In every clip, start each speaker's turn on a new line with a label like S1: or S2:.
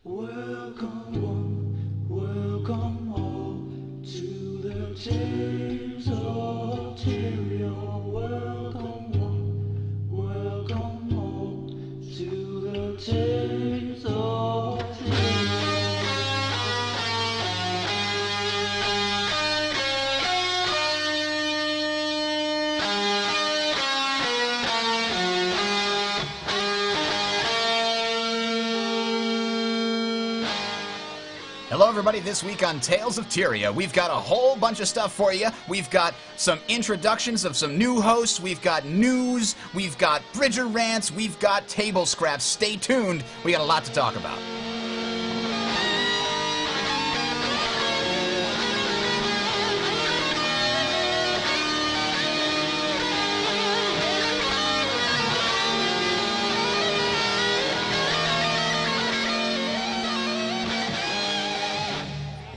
S1: Welcome one, welcome all to the Tales of Tyria. Welcome one, welcome all to the Tales of Tyria.
S2: Hello everybody, this week on Tales of Tyria, we've got a whole bunch of stuff for you. We've got some introductions of some new hosts, we've got news, we've got Bridger rants, we've got table scraps. Stay tuned, we got a lot to talk about.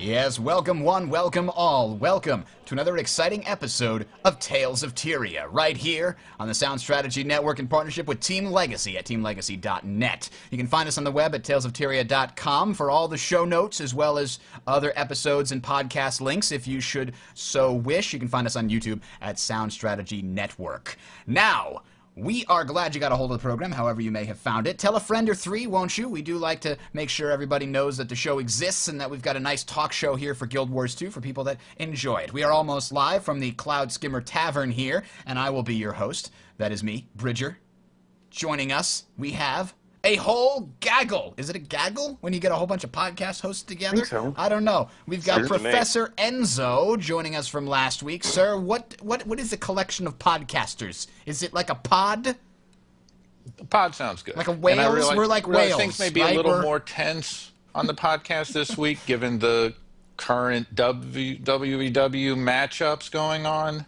S2: Yes, welcome one, welcome all. Welcome to another exciting episode of Tales of Tyria, right here on the Sound Strategy Network in partnership with Team Legacy at teamlegacy.net. You can find us on the web at talesoftyria.com for all the show notes as well as other episodes and podcast links if you should so wish. You can find us on YouTube at Sound Strategy Network. Now, we are glad you got a hold of the program, however you may have found it. Tell a friend or three, won't you? We do like to make sure everybody knows that the show exists and that we've got a nice talk show here for Guild Wars 2 for people that enjoy it. We are almost live from the Cloud Skimmer Tavern here, and I will be your host. That is me, Bridger. Joining us, we have a whole gaggle. Is it a gaggle when you get a whole bunch of podcast hosts together?
S3: I think so.
S2: I don't know. We've got
S3: Sounds to me.
S2: Professor Enzo joining us from last week. Sir, what is the collection of podcasters? Is it like a pod?
S4: Pod sounds good.
S2: Like a whales?
S4: And I realize,
S2: We're like
S4: realize
S2: whales,
S4: things may be
S2: right?
S4: a little
S2: We're-
S4: more tense on the podcast this week, given the current WEW matchups going on.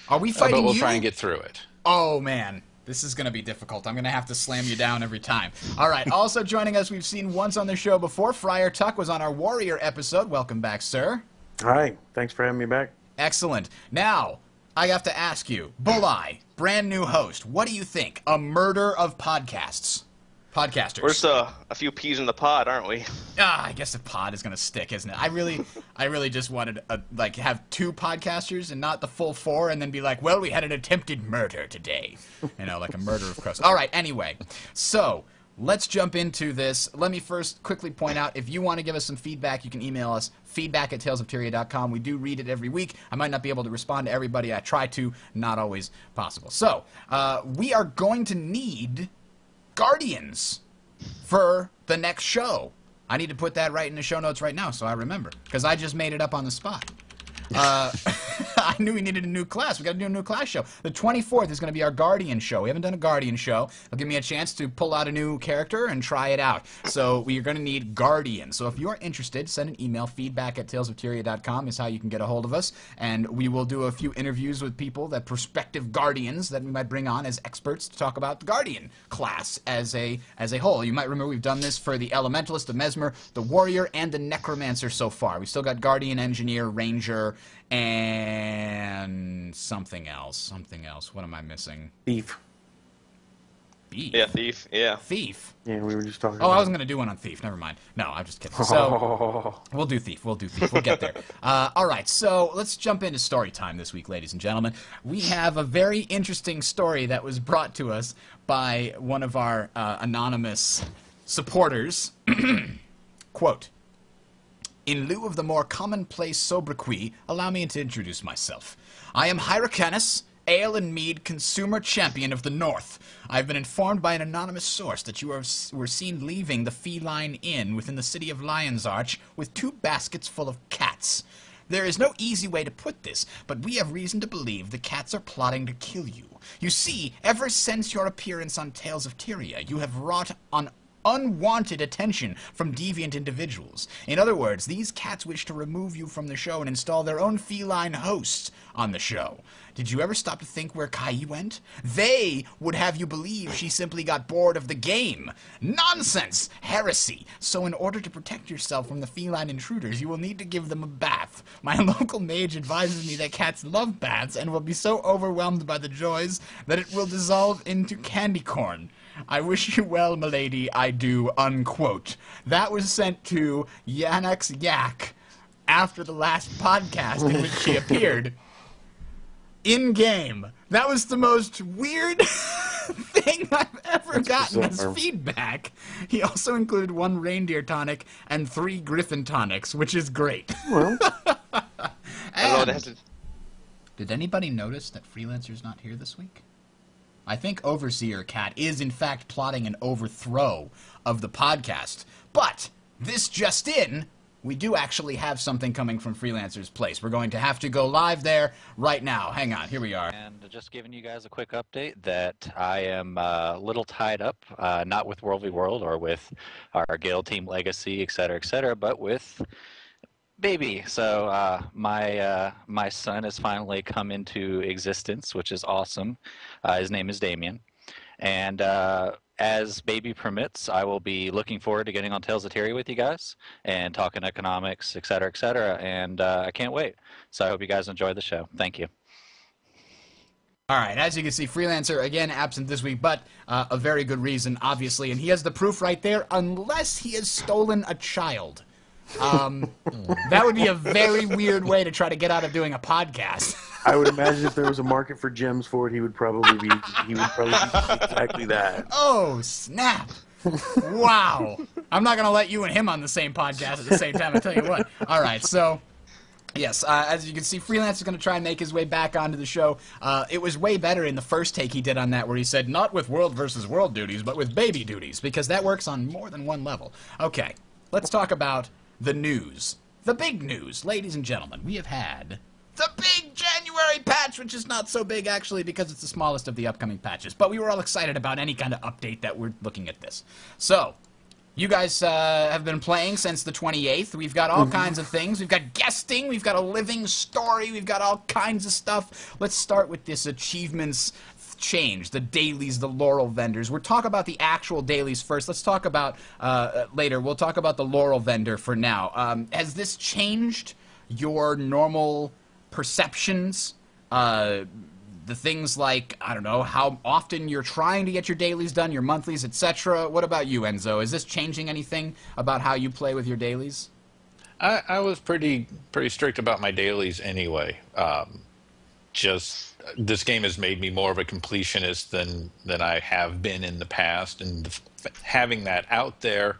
S2: Are we fighting
S4: But we'll
S2: you?
S4: try and get through it.
S2: Oh, man. This is going to be difficult. I'm going to have to slam you down every time. All right. Also joining us, we've seen once on the show before. Friar Tuck was on our Warrior episode. Welcome back, sir.
S3: Hi, thanks for having me back.
S2: Excellent. Now, I have to ask you, Bulleye, brand new host, what do you think? A murder of podcasters.
S5: We're just a few peas in the pod, aren't we?
S2: I guess the pod is gonna stick, isn't it? I really just wanted to have two podcasters and not the full four, and then be like, well, we had an attempted murder today, like a murder of crows. All right. Anyway, so let's jump into this. Let me first quickly point out, if you want to give us some feedback, you can email us feedback@talesoftyria.com. We do read it every week. I might not be able to respond to everybody. I try to, not always possible. So we are going to need Guardians for the next show. I need to put that right in the show notes right now so I remember, because I just made it up on the spot. I knew we needed a new class. We got to do a new class show. The 24th is going to be our Guardian show. We haven't done a Guardian show. It'll give me a chance to pull out a new character and try it out. So we are going to need Guardian. So if you are interested, send an email. feedback@talesoftyria.com is how you can get a hold of us. And we will do a few interviews with people, that prospective Guardians that we might bring on as experts to talk about the Guardian class as a whole. You might remember we've done this for the Elementalist, the Mesmer, the Warrior, and the Necromancer so far. We still got Guardian, Engineer, Ranger, and something else. What am I missing?
S3: Thief.
S2: Thief?
S5: Yeah, thief. Yeah.
S2: Thief?
S3: Yeah, we were just talking
S2: Oh,
S3: about
S2: I wasn't going to do one on Thief. Never mind. No, I'm just kidding. So, we'll do Thief. We'll get there. All right, so let's jump into story time this week, ladies and gentlemen. We have a very interesting story that was brought to us by one of our anonymous supporters. Quote, "In lieu of the more commonplace sobriquet, allow me to introduce myself. I am Hyrcanus, ale and mead consumer champion of the North. I have been informed by an anonymous source that you were seen leaving the Feline Inn within the city of Lion's Arch with 2 baskets full of cats. There is no easy way to put this, but we have reason to believe the cats are plotting to kill you. You see, ever since your appearance on Tales of Tyria, you have wrought on unwanted attention from deviant individuals. In other words, these cats wish to remove you from the show and install their own feline hosts on the show. Did you ever stop to think where Kai went? They would have you believe she simply got bored of the game. Nonsense! Heresy! So in order to protect yourself from the feline intruders, you will need to give them a bath. My local mage advises me that cats love baths and will be so overwhelmed by the joys that it will dissolve into candy corn. I wish you well, milady, I do, unquote. That was sent to Yannick's Yak after the last podcast in which she appeared. In-game. That was the most weird thing I've ever gotten as feedback. He also included 1 reindeer tonic and 3 griffin tonics, which is great.
S3: Well,
S2: And, did anybody notice that Freelancer's not here this week? I think Overseer Cat is, in fact, plotting an overthrow of the podcast. But this just in, we do actually have something coming from Freelancer's place. We're going to have to go live there right now. Hang on, here we are.
S6: And just giving you guys a quick update that I am a little tied up, not with World v. World or with our Guild Team Legacy, et cetera, but with baby. So my son has finally come into existence, which is awesome. His name is Damien. And as baby permits, I will be looking forward to getting on Tales of Tyria with you guys and talking economics, et cetera, and I can't wait. So I hope you guys enjoy the show. Thank you.
S2: All right, as you can see, Freelancer, again, absent this week, but a very good reason, obviously. And he has the proof right there, unless he has stolen a child. That would be a very weird way to try to get out of doing a podcast.
S3: I would imagine if there was a market for gems for it, he would probably be exactly that.
S2: Oh, snap. Wow. I'm not going to let you and him on the same podcast at the same time, I tell you what. All right, so... Yes, as you can see, Freelance is going to try and make his way back onto the show. It was way better in the first take he did on that, where he said, not with World versus World duties, but with baby duties, because that works on more than one level. Okay, let's talk about the news. The big news. Ladies and gentlemen, we have had the big January patch, which is not so big, actually, because it's the smallest of the upcoming patches. But we were all excited about any kind of update that we're looking at this. So... you guys have been playing since the 28th. We've got all kinds of things. We've got guesting. We've got a living story. We've got all kinds of stuff. Let's start with this achievements change, the dailies, the laurel vendors. We'll talk about the actual dailies first. Let's talk about, later, we'll talk about the laurel vendor for now. Has this changed your normal perceptions? The things like, I don't know, how often you're trying to get your dailies done, your monthlies, etc. What about you, Enzo? Is this changing anything about how you play with your dailies?
S4: I was pretty strict about my dailies anyway. Just this game has made me more of a completionist than I have been in the past, and having that out there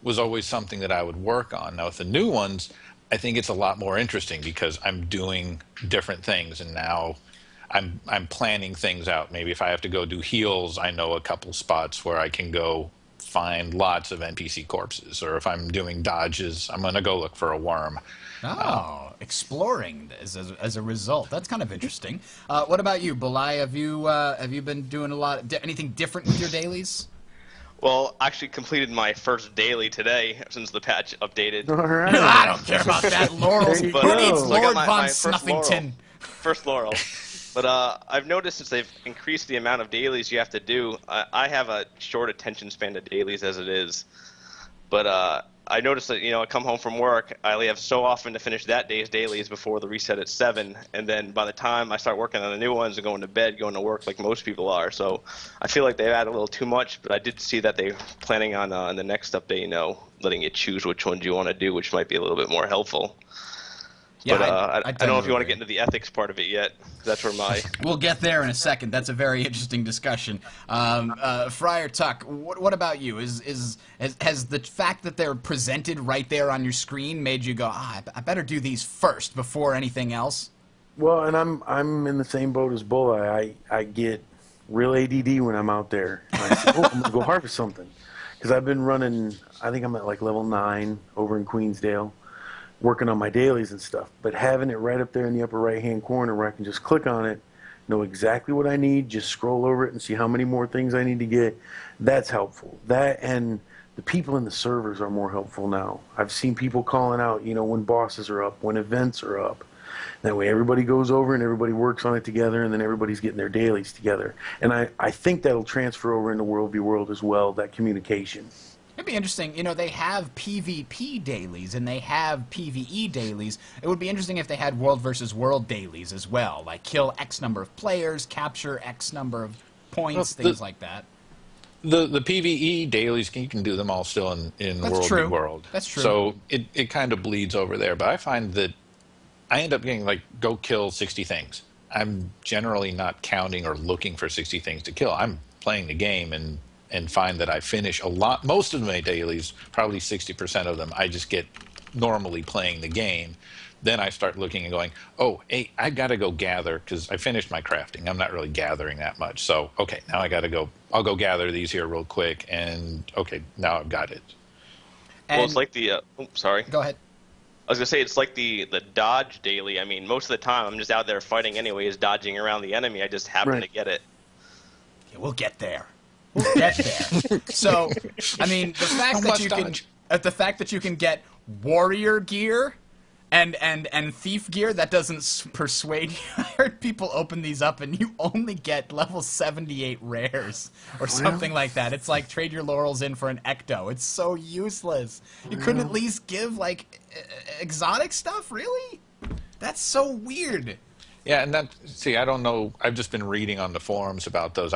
S4: was always something that I would work on. Now with the new ones, I think it's a lot more interesting because I'm doing different things, and now I'm planning things out. Maybe if I have to go do heals, I know a couple spots where I can go find lots of NPC corpses. Or if I'm doing dodges, I'm going to go look for a worm.
S2: Oh, exploring as a result. That's kind of interesting. What about you, Belai? Have you been doing a lot, anything different with your dailies?
S5: Well, I actually completed my first daily today since the patch updated.
S3: All right.
S2: I don't care about that. Laurels.
S3: There you
S2: Who
S3: go.
S2: needs
S5: So I got
S2: Lord
S5: my
S2: Von
S5: first
S2: Snuffington?
S5: First laurel. But I've noticed since they've increased the amount of dailies you have to do, I have a short attention span to dailies as it is. But I noticed that, I come home from work, I only have so often to finish that day's dailies before the reset at 7. And then by the time I start working on the new ones and going to bed, going to work like most people are. So I feel like they've added a little too much, but I did see that they're planning on in the next update, letting you choose which ones you want to do, which might be a little bit more helpful.
S2: Yeah,
S5: But I don't know if you want to get into the ethics part of it yet. That's where my...
S2: We'll get there in a second. That's a very interesting discussion. Friar Tuck, what about you? Has the fact that they're presented right there on your screen made you go, I better do these first before anything else?
S3: Well, and I'm in the same boat as Bulleye. I get real ADD when I'm out there. I say, I'm going to go harvest something. Because I've been running, I think I'm at like level 9 over in Queensdale, working on my dailies and stuff, but having it right up there in the upper right-hand corner where I can just click on it, know exactly what I need, just scroll over it and see how many more things I need to get, that's helpful. That and the people in the servers are more helpful now. I've seen people calling out, when bosses are up, when events are up. That way everybody goes over and everybody works on it together, and then everybody's getting their dailies together. And I think that'll transfer over into World v. World as well, that communication.
S2: It'd be interesting, they have PvP dailies and they have PvE dailies. It would be interesting if they had World versus World dailies as well, like kill X number of players, capture X number of points, things like that.
S4: The PvE dailies, you can do them all still in
S2: That's
S4: World v.
S2: true.
S4: World.
S2: That's true.
S4: So it kind of bleeds over there. But I find that I end up getting, like, go kill 60 things. I'm generally not counting or looking for 60 things to kill. I'm playing the game and find that I finish most of my dailies, probably 60% of them, I just get normally playing the game. Then I start looking and going, oh, hey, I got to go gather because I finished my crafting. I'm not really gathering that much. So, okay, now I got to go. I'll go gather these here real quick. And, okay, now I've got it.
S5: Well, it's like the... sorry.
S2: Go ahead.
S5: I was going to say, it's like the dodge daily. I mean, most of the time, I'm just out there fighting anyways, dodging around the enemy. I just happen to get it.
S2: Yeah, we'll get there. We'll get there. So, I mean, the fact that you can get warrior gear and thief gear, that doesn't persuade you. I heard people open these up and you only get level 78 rares or something like that. It's like trade your laurels in for an ecto. It's so useless. You couldn't at least give, like, exotic stuff, really? That's so weird.
S4: Yeah, and I don't know. I've just been reading on the forums about those.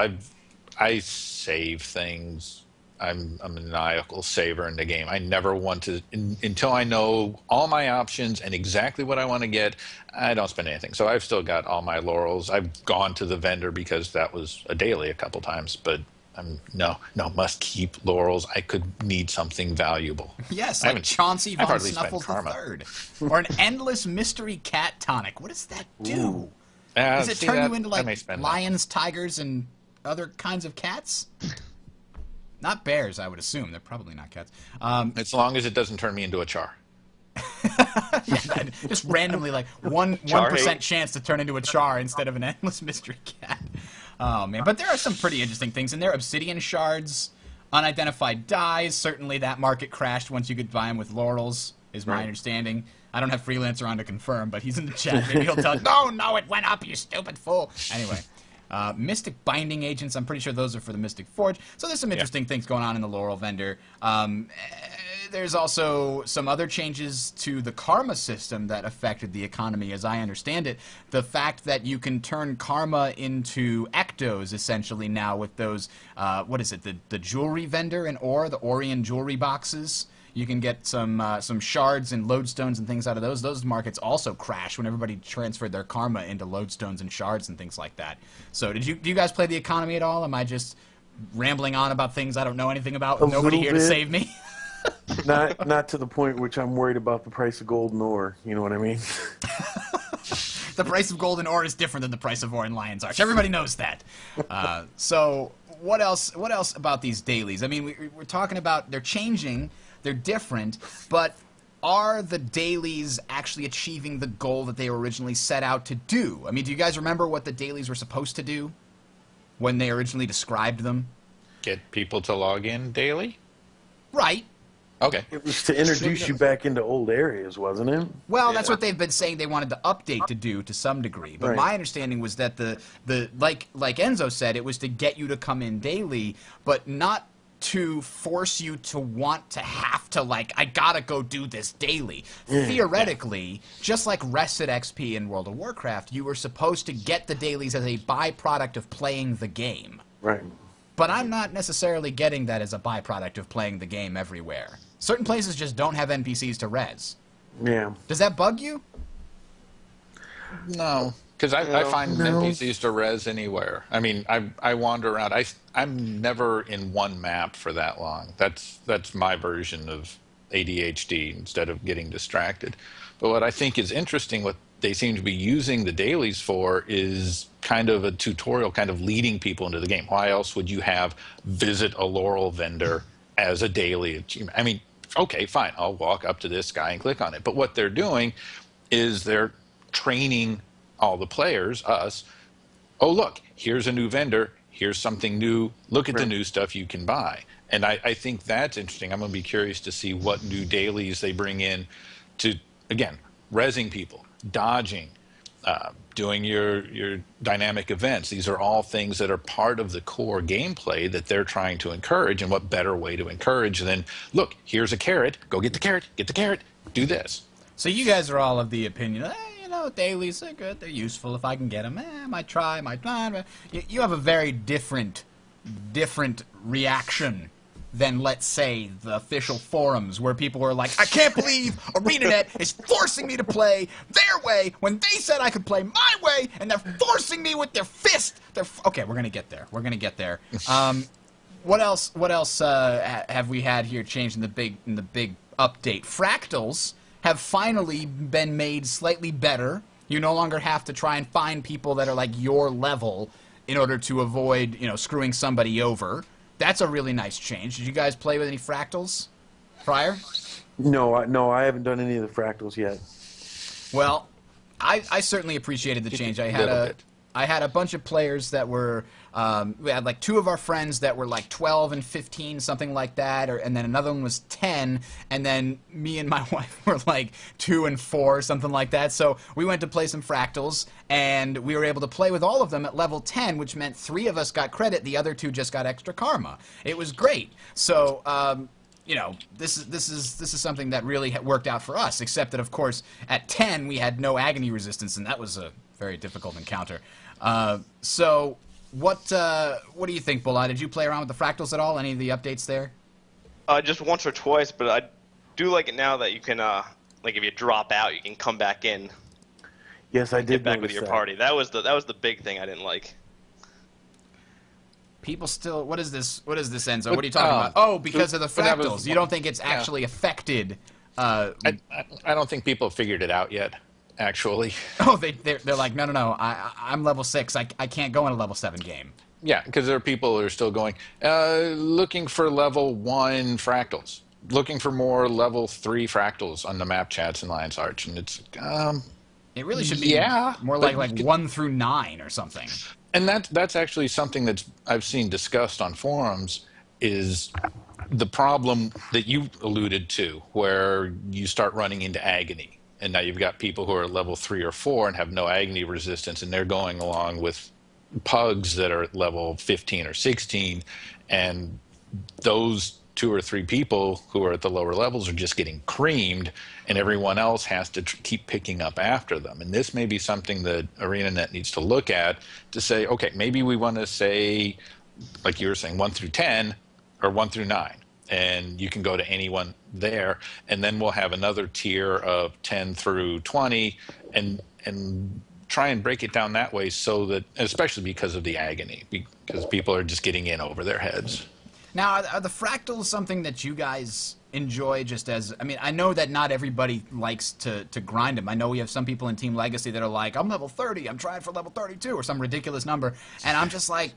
S4: I save things. I'm a maniacal saver in the game. I never want to, until I know all my options and exactly what I want to get, I don't spend anything. So I've still got all my laurels. I've gone to the vendor because that was a daily a couple times, but no, must keep laurels. I could need something valuable.
S2: Yes, like Chauncey von Snuffles III. Or an endless mystery cat tonic. What does that do? Does it turn you into, like, lions, tigers, and other kinds of cats? Not bears, I would assume. They're probably not cats.
S4: As long as it doesn't turn me into a char.
S2: Yeah, just randomly, like 1% chance to turn into a char instead of an endless mystery cat. Oh, man. But there are some pretty interesting things in there. Obsidian shards, unidentified dyes. Certainly that market crashed once you could buy them with laurels, is my understanding. I don't have Freelancer on to confirm, but he's in the chat. Maybe he'll tell you, no, it went up, you stupid fool. Anyway. Mystic binding agents, I'm pretty sure those are for the Mystic Forge. So there's some interesting things going on in the Laurel vendor. There's also some other changes to the karma system that affected the economy, as I understand it. The fact that you can turn karma into ectos, essentially, now with those, what is it, the jewelry vendor in Ore, the Orion jewelry boxes. You can get some shards and lodestones and things out of those. Those markets also crashed when everybody transferred their karma into lodestones and shards and things like that. So do you guys play the economy at all? Am I just rambling on about things I don't know anything about? Nobody here to save me?
S3: Not to the point which I'm worried about the price of gold and ore. You know what I mean?
S2: The price of gold and ore is different than the price of ore in Lion's Arch. Everybody knows that. So what else about these dailies? I mean, we're talking about they're changing. They're different, but are the dailies actually achieving the goal that they were originally set out to do? I mean, do you guys remember what the dailies were supposed to do when they originally described them?
S4: Get people to log in daily?
S2: Right.
S4: Okay.
S3: It was to introduce you back into old areas, wasn't it?
S2: Well, that's what they've been saying they wanted to update to do to some degree. But my understanding was that the like Enzo said, it was to get you to come in daily, but not to force you to want to have to, like, I gotta go do this daily. Theoretically, just like Rested XP in World of Warcraft, you were supposed to get the dailies as a byproduct of playing the game.
S3: Right.
S2: But I'm not necessarily getting that as a byproduct of playing the game everywhere. Certain places just don't have NPCs to res.
S3: Yeah.
S2: Does that bug you?
S4: No. Because I find NPCs to res anywhere. I mean, I wander around. I'm never in one map for that long. That's my version of ADHD instead of getting distracted. But what I think is interesting, what they seem to be using the dailies for, is kind of a tutorial, kind of leading people into the game. Why else would you have visit a laurel vendor as a daily achievement? I mean, okay, fine, I'll walk up to this guy and click on it. But what they're doing is they're training all the players, us, oh, look, here's a new vendor, here's something new, look at the new stuff you can buy. And I think that's interesting. I'm going to be curious to see what new dailies they bring in to, again, rezzing people, dodging, doing your dynamic events. These are all things that are part of the core gameplay that they're trying to encourage, and what better way to encourage than, look, here's a carrot, go get the carrot, do this.
S2: So you guys are all of the opinion, dailies are good, they're useful if I can get them. I might try, might not. You have a very different reaction than, let's say, the official forums where people were like, I can't believe ArenaNet is forcing me to play their way when they said I could play my way, and they're forcing me with their fist. Okay, we're going to get there. We're going to get there. What else have we had here changed in the big update? Fractals have finally been made slightly better. You no longer have to try and find people that are like your level in order to avoid, screwing somebody over. That's a really nice change. Did you guys play with any Fractals prior?
S3: No, I haven't done any of the Fractals yet.
S2: Well, I certainly appreciated the change. I had a bunch of players that were, we had like 2 of our friends that were like 12 and 15, something like that, and then another one was 10, and then me and my wife were like 2 and 4, something like that. So we went to play some Fractals, and we were able to play with all of them at level 10, which meant 3 of us got credit, the other 2 just got extra karma. It was great. So, this is something that really worked out for us, except that, of course, at 10 we had no agony resistance, and that was a very difficult encounter. So what do you think, Bulleye? Did you play around with the Fractals at all? Any of the updates there?
S5: Just once or twice, but I do like it now that you can, like if you drop out, you can come back in.
S3: Yes, I did.
S5: Get back with your party. That was the big thing I didn't like.
S2: People still. What is this? What is this, Enzo? What are you talking about? Oh, because of the Fractals. You don't think it's actually affected?
S4: I don't think people have figured it out yet. Actually.
S2: Oh, they're like, no. I'm level 6. I can't go in a level 7 game.
S4: Yeah, because there are people who are still going, looking for level 1 Fractals, looking for more level 3 Fractals on the map chats in Lion's Arch, and it's
S2: it really should be more like 1 through 9 or something.
S4: And that's actually something that I've seen discussed on forums, is the problem that you alluded to, where you start running into agony. And now you've got people who are level 3 or 4 and have no agony resistance, and they're going along with pugs that are at level 15 or 16, and those 2 or 3 people who are at the lower levels are just getting creamed, and everyone else has to keep picking up after them. And this may be something that ArenaNet needs to look at to say, okay, maybe we want to say, like you were saying, 1 through 10 or 1 through 9. And you can go to anyone there, and then we'll have another tier of 10 through 20, and try and break it down that way, so that, especially because of the agony, because people are just getting in over their heads.
S2: Now, are the Fractals something that you guys enjoy just as... I mean, I know that not everybody likes to grind them. I know we have some people in Team Legacy that are like, I'm level 30, I'm trying for level 32, or some ridiculous number, and I'm just like,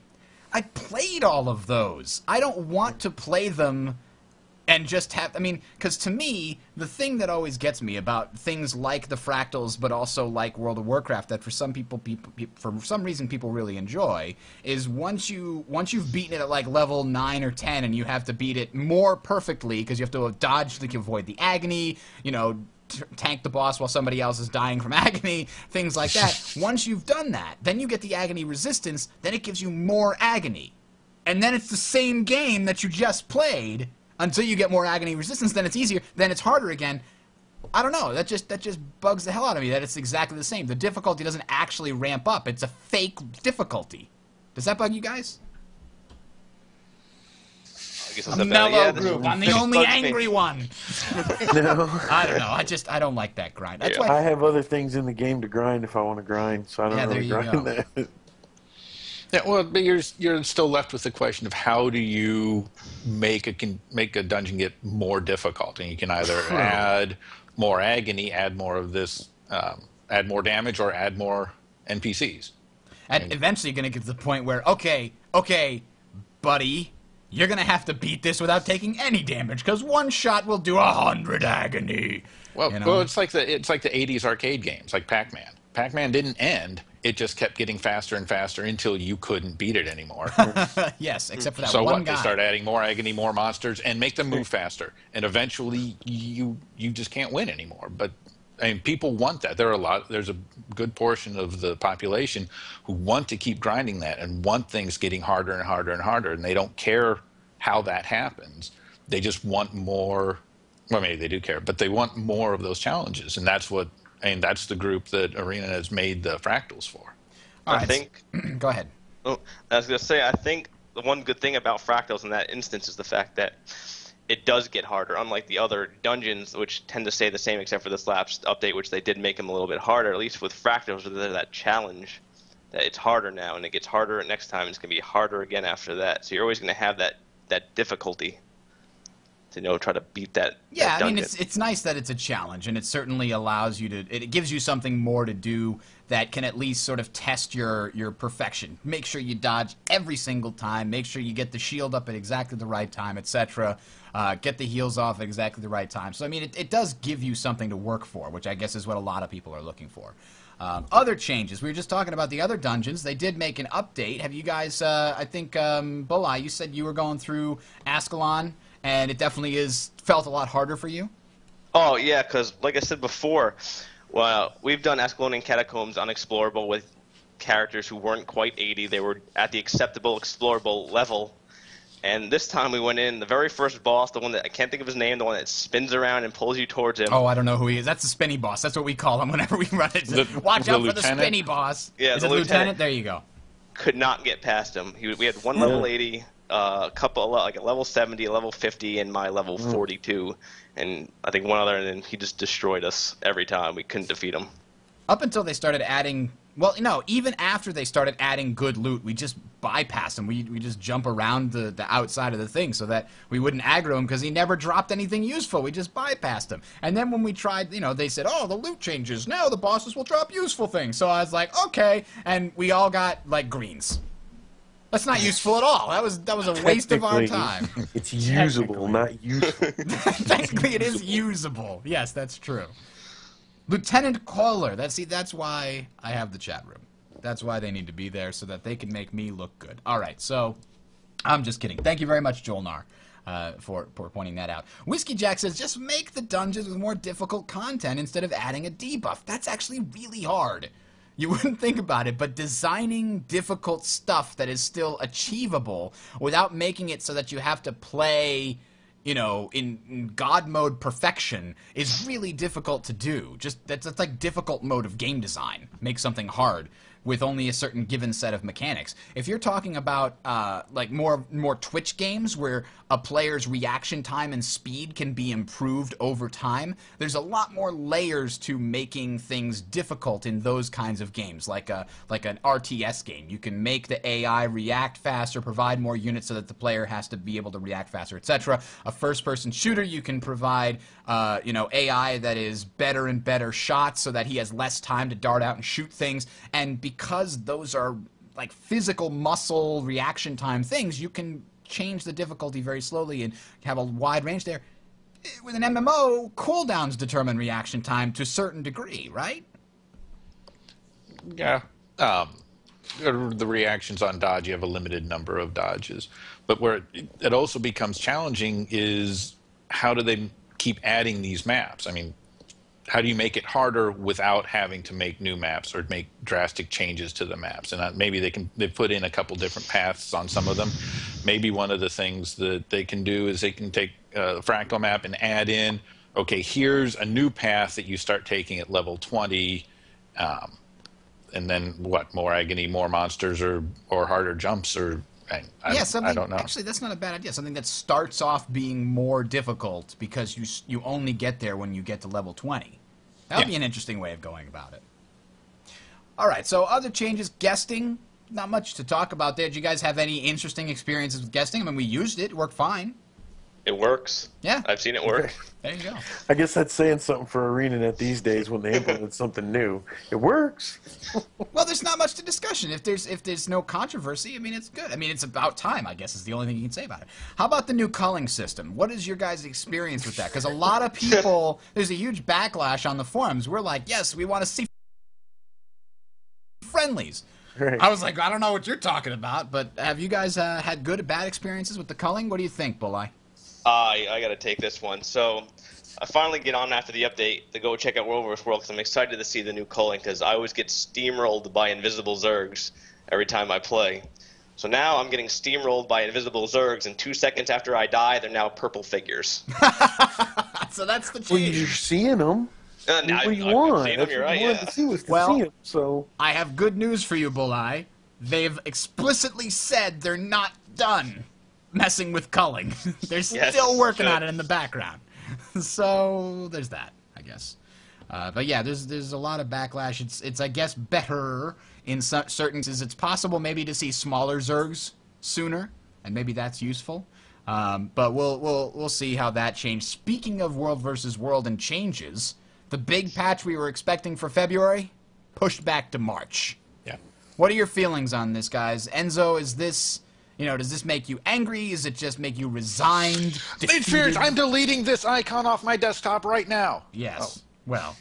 S2: I played all of those. I don't want to play them and just have... I mean, because to me, the thing that always gets me about things like the Fractals, but also like World of Warcraft, that for some people for some reason people really enjoy, is once you've beaten it at like level 9 or 10, and you have to beat it more perfectly because you have to dodge to avoid the agony, tank the boss while somebody else is dying from agony, things like that. Once you've done that, then you get the agony resistance, then it gives you more agony. And then it's the same game that you just played until you get more agony resistance, then it's easier, then it's harder again. I don't know, that just bugs the hell out of me that it's exactly the same. The difficulty doesn't actually ramp up. It's a fake difficulty. Does that bug you guys? A mellow group. I'm the only angry one.
S3: No.
S2: I don't know. I don't like that grind. That's why
S3: I have other things in the game to grind if I want to grind, so I don't really grind that.
S4: Yeah, well, but you're still left with the question of how do you make a dungeon get more difficult, and you can either add more agony, add more of this, add more damage, or add more NPCs.
S2: And eventually, you're going to get to the point where, okay, buddy, you're going to have to beat this without taking any damage, because one shot will do 100 agony.
S4: Well, well, it's like the 80s arcade games, like Pac-Man. Pac-Man didn't end. It just kept getting faster and faster until you couldn't beat it anymore.
S2: Yes, except for that
S4: so
S2: one
S4: what?
S2: guy.
S4: They start adding more agony, more monsters, and make them move faster. And eventually, you just can't win anymore. But I mean, people want that. There's a good portion of the population who want to keep grinding that and want things getting harder and harder and harder, and they don't care how that happens. They just want more. Well, maybe they do care, but they want more of those challenges, and that's what. And that's the group that Arena has made the Fractals for.
S2: All right.
S5: I think.
S2: Go ahead.
S5: Oh, I was gonna say, I think the one good thing about Fractals in that instance is the fact that it does get harder, unlike the other dungeons, which tend to stay the same except for this last update, which they did make them a little bit harder. At least with Fractals, there's that challenge that it's harder now, and it gets harder next time, and it's going to be harder again after that. So you're always going to have that difficulty to try to beat that.
S2: Yeah,
S5: that
S2: I mean,
S5: dungeon.
S2: it's nice that it's a challenge, and it certainly allows you to. It gives you something more to do that can at least sort of test your perfection. Make sure you dodge every single time. Make sure you get the shield up at exactly the right time, etc. Get the heals off at exactly the right time. So I mean, it does give you something to work for, which I guess is what a lot of people are looking for. Other changes. We were just talking about the other dungeons. They did make an update. Have you guys? I think Bulai, you said you were going through Ascalon. And it definitely felt a lot harder for you?
S5: Oh, yeah, because like I said before, well, we've done Ascalonian Catacombs unexplorable with characters who weren't quite 80. They were at the acceptable explorable level. And this time we went in, the very first boss, the one that I can't think of his name, the one that spins around and pulls you towards him.
S2: Oh, I don't know who he is. That's the spinny boss. That's what we call him whenever we run it. Watch out for the spinny boss.
S5: Yeah,
S2: is
S5: the
S2: it lieutenant? There you go.
S5: Could not get past him. We had one level 80, a couple like a level 70, a level 50, and my level 42, and I think one other, and then he just destroyed us every time. We couldn't defeat him.
S2: Up until they started adding, well, no, even after they started adding good loot, we just bypassed him. We just jump around the outside of the thing so that we wouldn't aggro him because he never dropped anything useful. We just bypassed him. And then when we tried, they said, oh, the loot changes. Now the bosses will drop useful things. So I was like, okay. And we all got, like, greens. That's not useful at all. That was a waste of our time.
S3: It's usable, not useful.
S2: Technically, it is usable. Yes, that's true. Lieutenant Kohler. That's why I have the chat room. That's why they need to be there, so that they can make me look good. All right, so I'm just kidding. Thank you very much, Jolnar, for pointing that out. Whiskey Jack says, just make the dungeons with more difficult content instead of adding a debuff. That's actually really hard. You wouldn't think about it, but designing difficult stuff that is still achievable without making it so that you have to play, in God mode perfection is really difficult to do. That's like difficult mode of game design. Make something hard with only a certain given set of mechanics. If you're talking about like more Twitch games where a player's reaction time and speed can be improved over time, there's a lot more layers to making things difficult in those kinds of games, like an RTS game. You can make the AI react faster, provide more units so that the player has to be able to react faster, etc. A first-person shooter, you can provide AI that is better and better shots so that he has less time to dart out and shoot things. And because those are like physical muscle reaction time things, you can change the difficulty very slowly and have a wide range there. With an MMO, cooldowns determine reaction time to a certain degree, right?
S4: Yeah. The reactions on dodge, you have a limited number of dodges. But where it also becomes challenging is how do they keep adding these maps? I mean, how do you make it harder without having to make new maps or make drastic changes to the maps? And maybe they put in a couple different paths on some of them. Maybe one of the things that they can do is they can take a fractal map and add in, okay, here's a new path that you start taking at level 20, and then what, more agony, more monsters, or harder jumps, or I don't know.
S2: Actually, that's not a bad idea. Something that starts off being more difficult because you only get there when you get to level 20. That would be an interesting way of going about it. All right, so other changes, guesting. Not much to talk about there. Did you guys have any interesting experiences with guesting? I mean, we used it. It worked fine.
S5: It works.
S2: Yeah.
S5: I've seen it work.
S2: There you go.
S3: I guess that's saying something for ArenaNet these days when they implement something new. It works.
S2: Well, there's not much to discussion. If there's no controversy, I mean, it's good. I mean, it's about time, I guess, is the only thing you can say about it. How about the new culling system? What is your guys' experience with that? Because a lot of people, there's a huge backlash on the forums. We're like, yes, we want to see friendlies.
S3: Right.
S2: I was like, I don't know what you're talking about, but have you guys had good or bad experiences with the culling? What do you think, Bulai?
S5: I got to take this one. So I finally get on after the update to go check out World vs. World because I'm excited to see the new culling because I always get steamrolled by invisible Zergs every time I play. So now I'm getting steamrolled by invisible Zergs, and 2 seconds after I die, they're now purple figures.
S2: So that's the change.
S3: Well, you're seeing them. What do you want? That's what you wanted to see was to see them. So
S2: I have good news for you, Bulai. They've explicitly said they're not done messing with culling. They're
S5: Yes,
S2: still working
S5: good.
S2: on it in the background. So there's that, I guess. But yeah, there's a lot of backlash. It's I guess better in certain instances. It's possible maybe to see smaller Zergs sooner, and maybe that's useful. But we'll see how that changes. Speaking of World versus World and changes, the big patch we were expecting for February pushed back to March.
S4: Yeah.
S2: What are your feelings on this, guys? Enzo, is this, does this make you angry? Does it just make you resigned?
S4: Late Fears, I'm deleting this icon off my desktop right now.
S2: Yes. Well,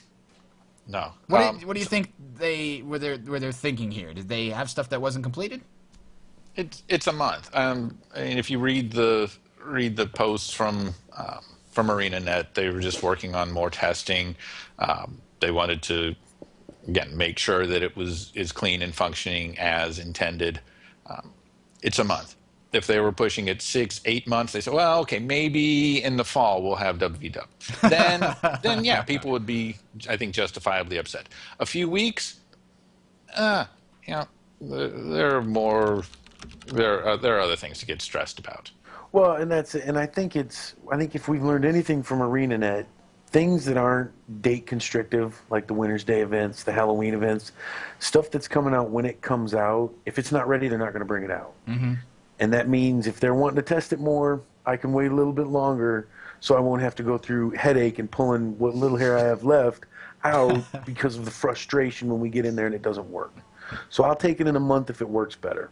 S4: No.
S2: what do you think were they're thinking here? Did they have stuff that wasn't completed?
S4: It's a month. I mean, if you read the posts from ArenaNet, they were just working on more testing. They wanted to again make sure that it is clean and functioning as intended. It's a month. If they were pushing it 6-8 months, they said, well, okay, maybe in the fall we'll have WVW. Then yeah, people would be, I think, justifiably upset. A few weeks, there are other things to get stressed about.
S3: Well, and I think if we've learned anything from ArenaNet, things that aren't date constrictive, like the Winter's Day events, the Halloween events, stuff that's coming out when it comes out, if it's not ready, they're not going to bring it out. Mm-hmm. And that means if they're wanting to test it more, I can wait a little bit longer so I won't have to go through headache and pulling what little hair I have left out because of the frustration when we get in there and it doesn't work. So I'll take it in a month if it works better.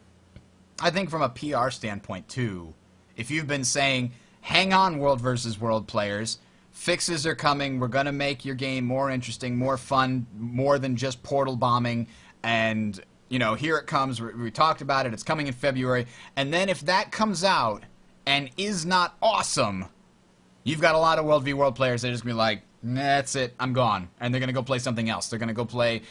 S2: I think from a PR standpoint, too, if you've been saying, hang on, World versus World players, fixes are coming, we're going to make your game more interesting, more fun, more than just portal bombing, and, here it comes, we talked about it, it's coming in February, and then if that comes out and is not awesome, you've got a lot of World v World players that are just going to be like, nah, that's it, I'm gone. And they're going to go play something else. They're going to go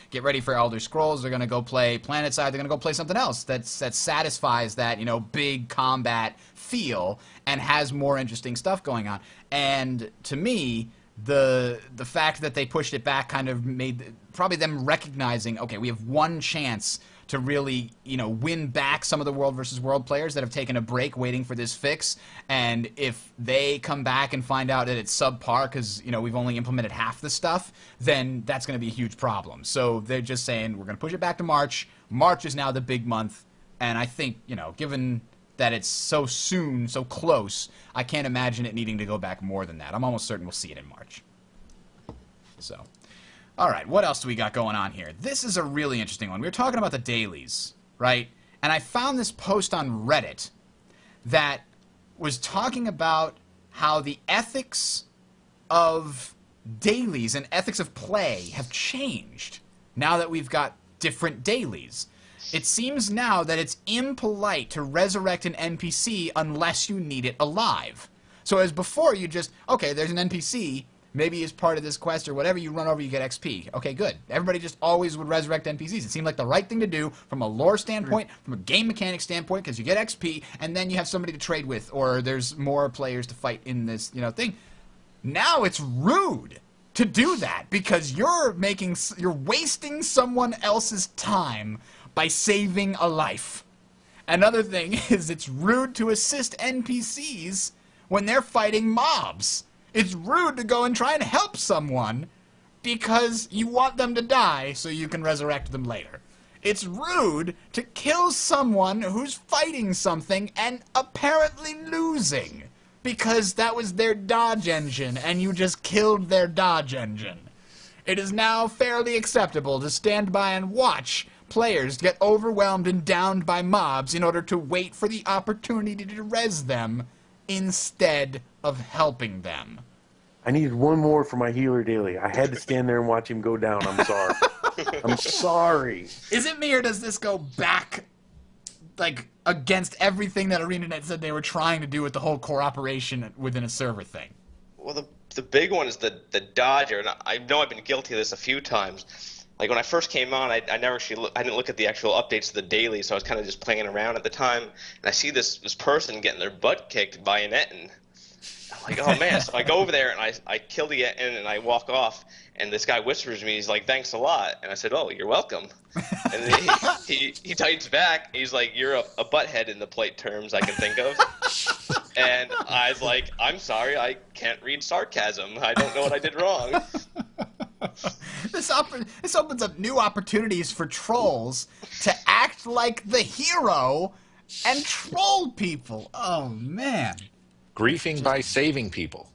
S2: get ready for Elder Scrolls. They're going to go play PlanetSide. They're going to go play something else that satisfies that, big combat feel and has more interesting stuff going on. And to me, the fact that they pushed it back kind of made probably them recognizing, okay, we have one chance to really, win back some of the World versus World players that have taken a break waiting for this fix. And if they come back and find out that it's subpar because, we've only implemented half the stuff, then that's going to be a huge problem. So they're just saying, we're going to push it back to March. March is now the big month. And I think, given that it's so soon, so close, I can't imagine it needing to go back more than that. I'm almost certain we'll see it in March. So... all right, what else do we got going on here? This is a really interesting one. We were talking about the dailies, right? And I found this post on Reddit that was talking about how the ethics of dailies and ethics of play have changed now that we've got different dailies. It seems now that it's impolite to resurrect an NPC unless you need it alive. So as before, you just, okay, there's an NPC, maybe as part of this quest or whatever, you run over, you get XP. Okay, good. Everybody just always would resurrect NPCs. It seemed like the right thing to do from a lore standpoint, from a game mechanic standpoint, because you get XP, and then you have somebody to trade with, or there's more players to fight in this, thing. Now it's rude to do that, because you're wasting someone else's time by saving a life. Another thing is it's rude to assist NPCs when they're fighting mobs. It's rude to go and try and help someone because you want them to die so you can resurrect them later. It's rude to kill someone who's fighting something and apparently losing because that was their dodge engine and you just killed their dodge engine. It is now fairly acceptable to stand by and watch players get overwhelmed and downed by mobs in order to wait for the opportunity to res them instead of helping them.
S3: I needed one more for my healer daily. I had to stand there and watch him go down. I'm sorry. I'm sorry.
S2: Is it me or does this go back, against everything that ArenaNet said they were trying to do with the whole cooperation within a server thing?
S5: Well, the big one is the Dodger, and I know I've been guilty of this a few times. Like when I first came on, I didn't look at the actual updates of the daily, so I was kind of just playing around at the time, and I see this person getting their butt kicked by an Etten. I'm like, oh man. So I go over there and I kill the end and I walk off, and this guy whispers to me, he's like, thanks a lot. And I said, oh, you're welcome. And then he types back, he's like, you're a butthead in the polite terms I can think of. And I was like, I'm sorry, I can't read sarcasm. I don't know what I did wrong.
S2: This opens up new opportunities for trolls to act like the hero and troll people. Oh, man.
S4: Griefing by saving people.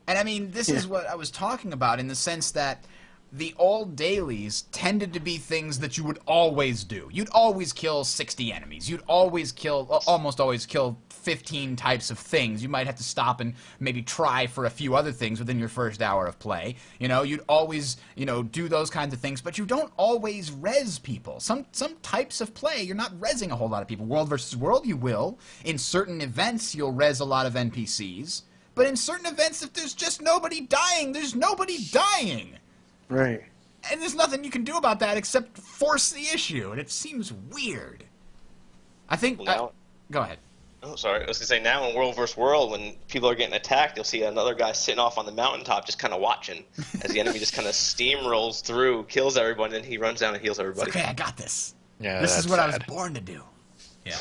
S2: And I mean, this is what I was talking about in the sense that the old dailies tended to be things that you would always do. You'd always kill 60 enemies. You'd always almost always kill 15 types of things. You might have to stop and maybe try for a few other things within your first hour of play. You know, you'd always, do those kinds of things, but you don't always res people. Some types of play, you're not resing a whole lot of people. World versus world, you will. In certain events, you'll res a lot of NPCs. But in certain events, if there's just nobody dying, there's nobody dying.
S3: Right.
S2: And there's nothing you can do about that except force the issue, and it seems weird. I think...
S5: Now,
S2: go ahead.
S5: Oh, sorry. I was going to say, now in World vs. World, when people are getting attacked, you'll see another guy sitting off on the mountaintop just kind of watching as the enemy just kind of steamrolls through, kills everyone, and then he runs down and heals everybody.
S2: It's okay, I got this.
S4: Yeah,
S2: this is what
S4: sad.
S2: I was born to do. Yeah.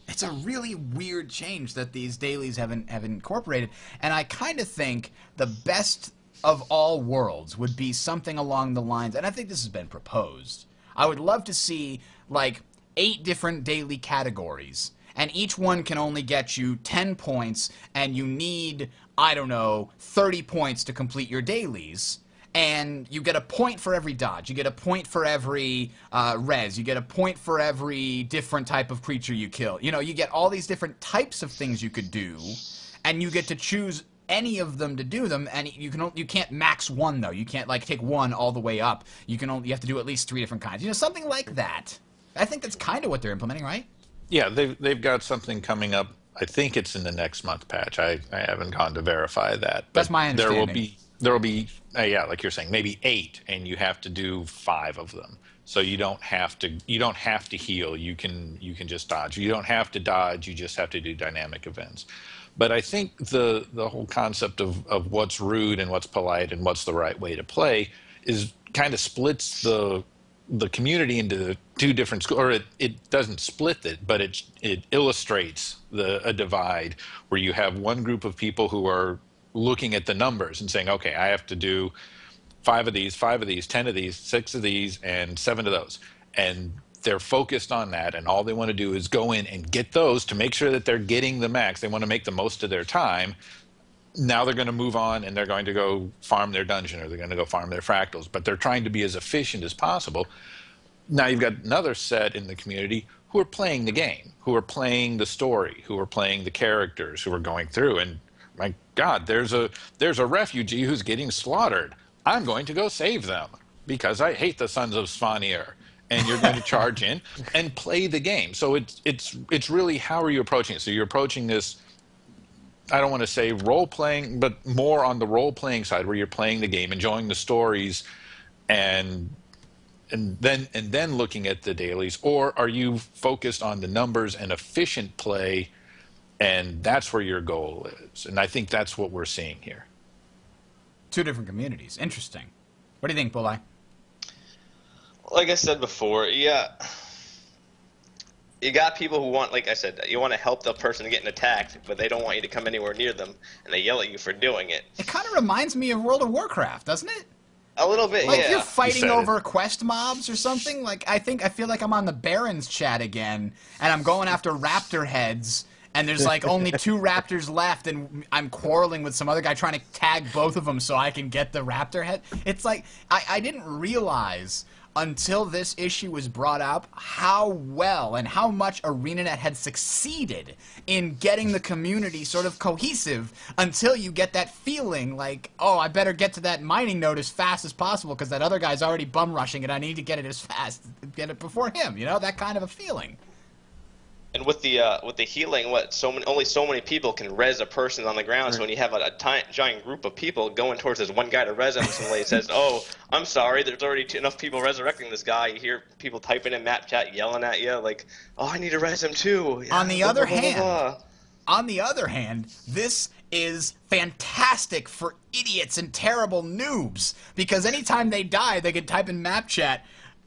S2: It's a really weird change that these dailies have incorporated, and I kind of think the best of all worlds would be something along the lines, and I think this has been proposed. I would love to see, like, 8 different daily categories, and each one can only get you 10 points, and you need, I don't know, 30 points to complete your dailies. And you get a point for every dodge. You get a point for every res. You get a point for every different type of creature you kill. You get all these different types of things you could do, and you get to choose any of them to do them. And you can't max one though. You can't like take one all the way up. You have to do at least 3 different kinds. Something like that. I think that's kind of what they're implementing, right?
S4: Yeah, they've got something coming up. I think it's in the next month patch. I haven't gone to verify that. But
S2: that's my understanding.
S4: There will be like you're saying, maybe 8, and you have to do 5 of them. So you don't have to heal. You can just dodge. You don't have to dodge. You just have to do dynamic events. But I think the whole concept of what's rude and what's polite and what's the right way to play is kind of splits the community into 2 different schools, or it doesn't split it, but it illustrates a divide where you have one group of people who are looking at the numbers and saying, okay, I have to do 5 of these, 10 of these, 6 of these, and 7 of those. And they're focused on that, and all they want to do is go in and get those to make sure that they're getting the max. They want to make the most of their time. Now they're going to move on, and they're going to go farm their dungeon, or they're going to go farm their fractals. But they're trying to be as efficient as possible. Now you've got another set in the community who are playing the game, who are playing the story, who are playing the characters, who are going through, and my God, there's a refugee who's getting slaughtered. I'm going to go save them because I hate the Sons of Svanir. And you're going to charge in and play the game. So it's really, how are you approaching it? So you're approaching this, I don't want to say role playing, but more on the role playing side where you're playing the game, enjoying the stories, and then looking at the dailies, or are you focused on the numbers and efficient play? And that's where your goal is. And I think that's what we're seeing here.
S2: 2 different communities. Interesting. What do you think, Bulleye?
S5: Like I said before, yeah. You got people who want, like I said, you want to help the person getting attacked, but they don't want you to come anywhere near them, and they yell at you for doing it.
S2: It kind of reminds me of World of Warcraft, doesn't it?
S5: A little bit,
S2: like
S5: yeah.
S2: You're fighting over quest mobs or something. Like I feel like I'm on the Barons chat again, and I'm going after raptor heads, and there's like only 2 raptors left, and I'm quarreling with some other guy trying to tag both of them so I can get the raptor head. It's like I didn't realize until this issue was brought up how well and how much ArenaNet had succeeded in getting the community sort of cohesive, until you get that feeling like, oh, I better get to that mining node as fast as possible because that other guy's already bum rushing it. I need to get it as fast, get it before him, that kind of a feeling.
S5: And with the healing, only so many people can res a person on the ground. So when you have a giant group of people going towards this one guy to res him, somebody says, "Oh, I'm sorry, there's already enough people resurrecting this guy." You hear people typing in map chat, yelling at you, like, "Oh, I need to res him too." Yeah,
S2: On the other hand, this is fantastic for idiots and terrible noobs, because anytime they die, they can type in map chat,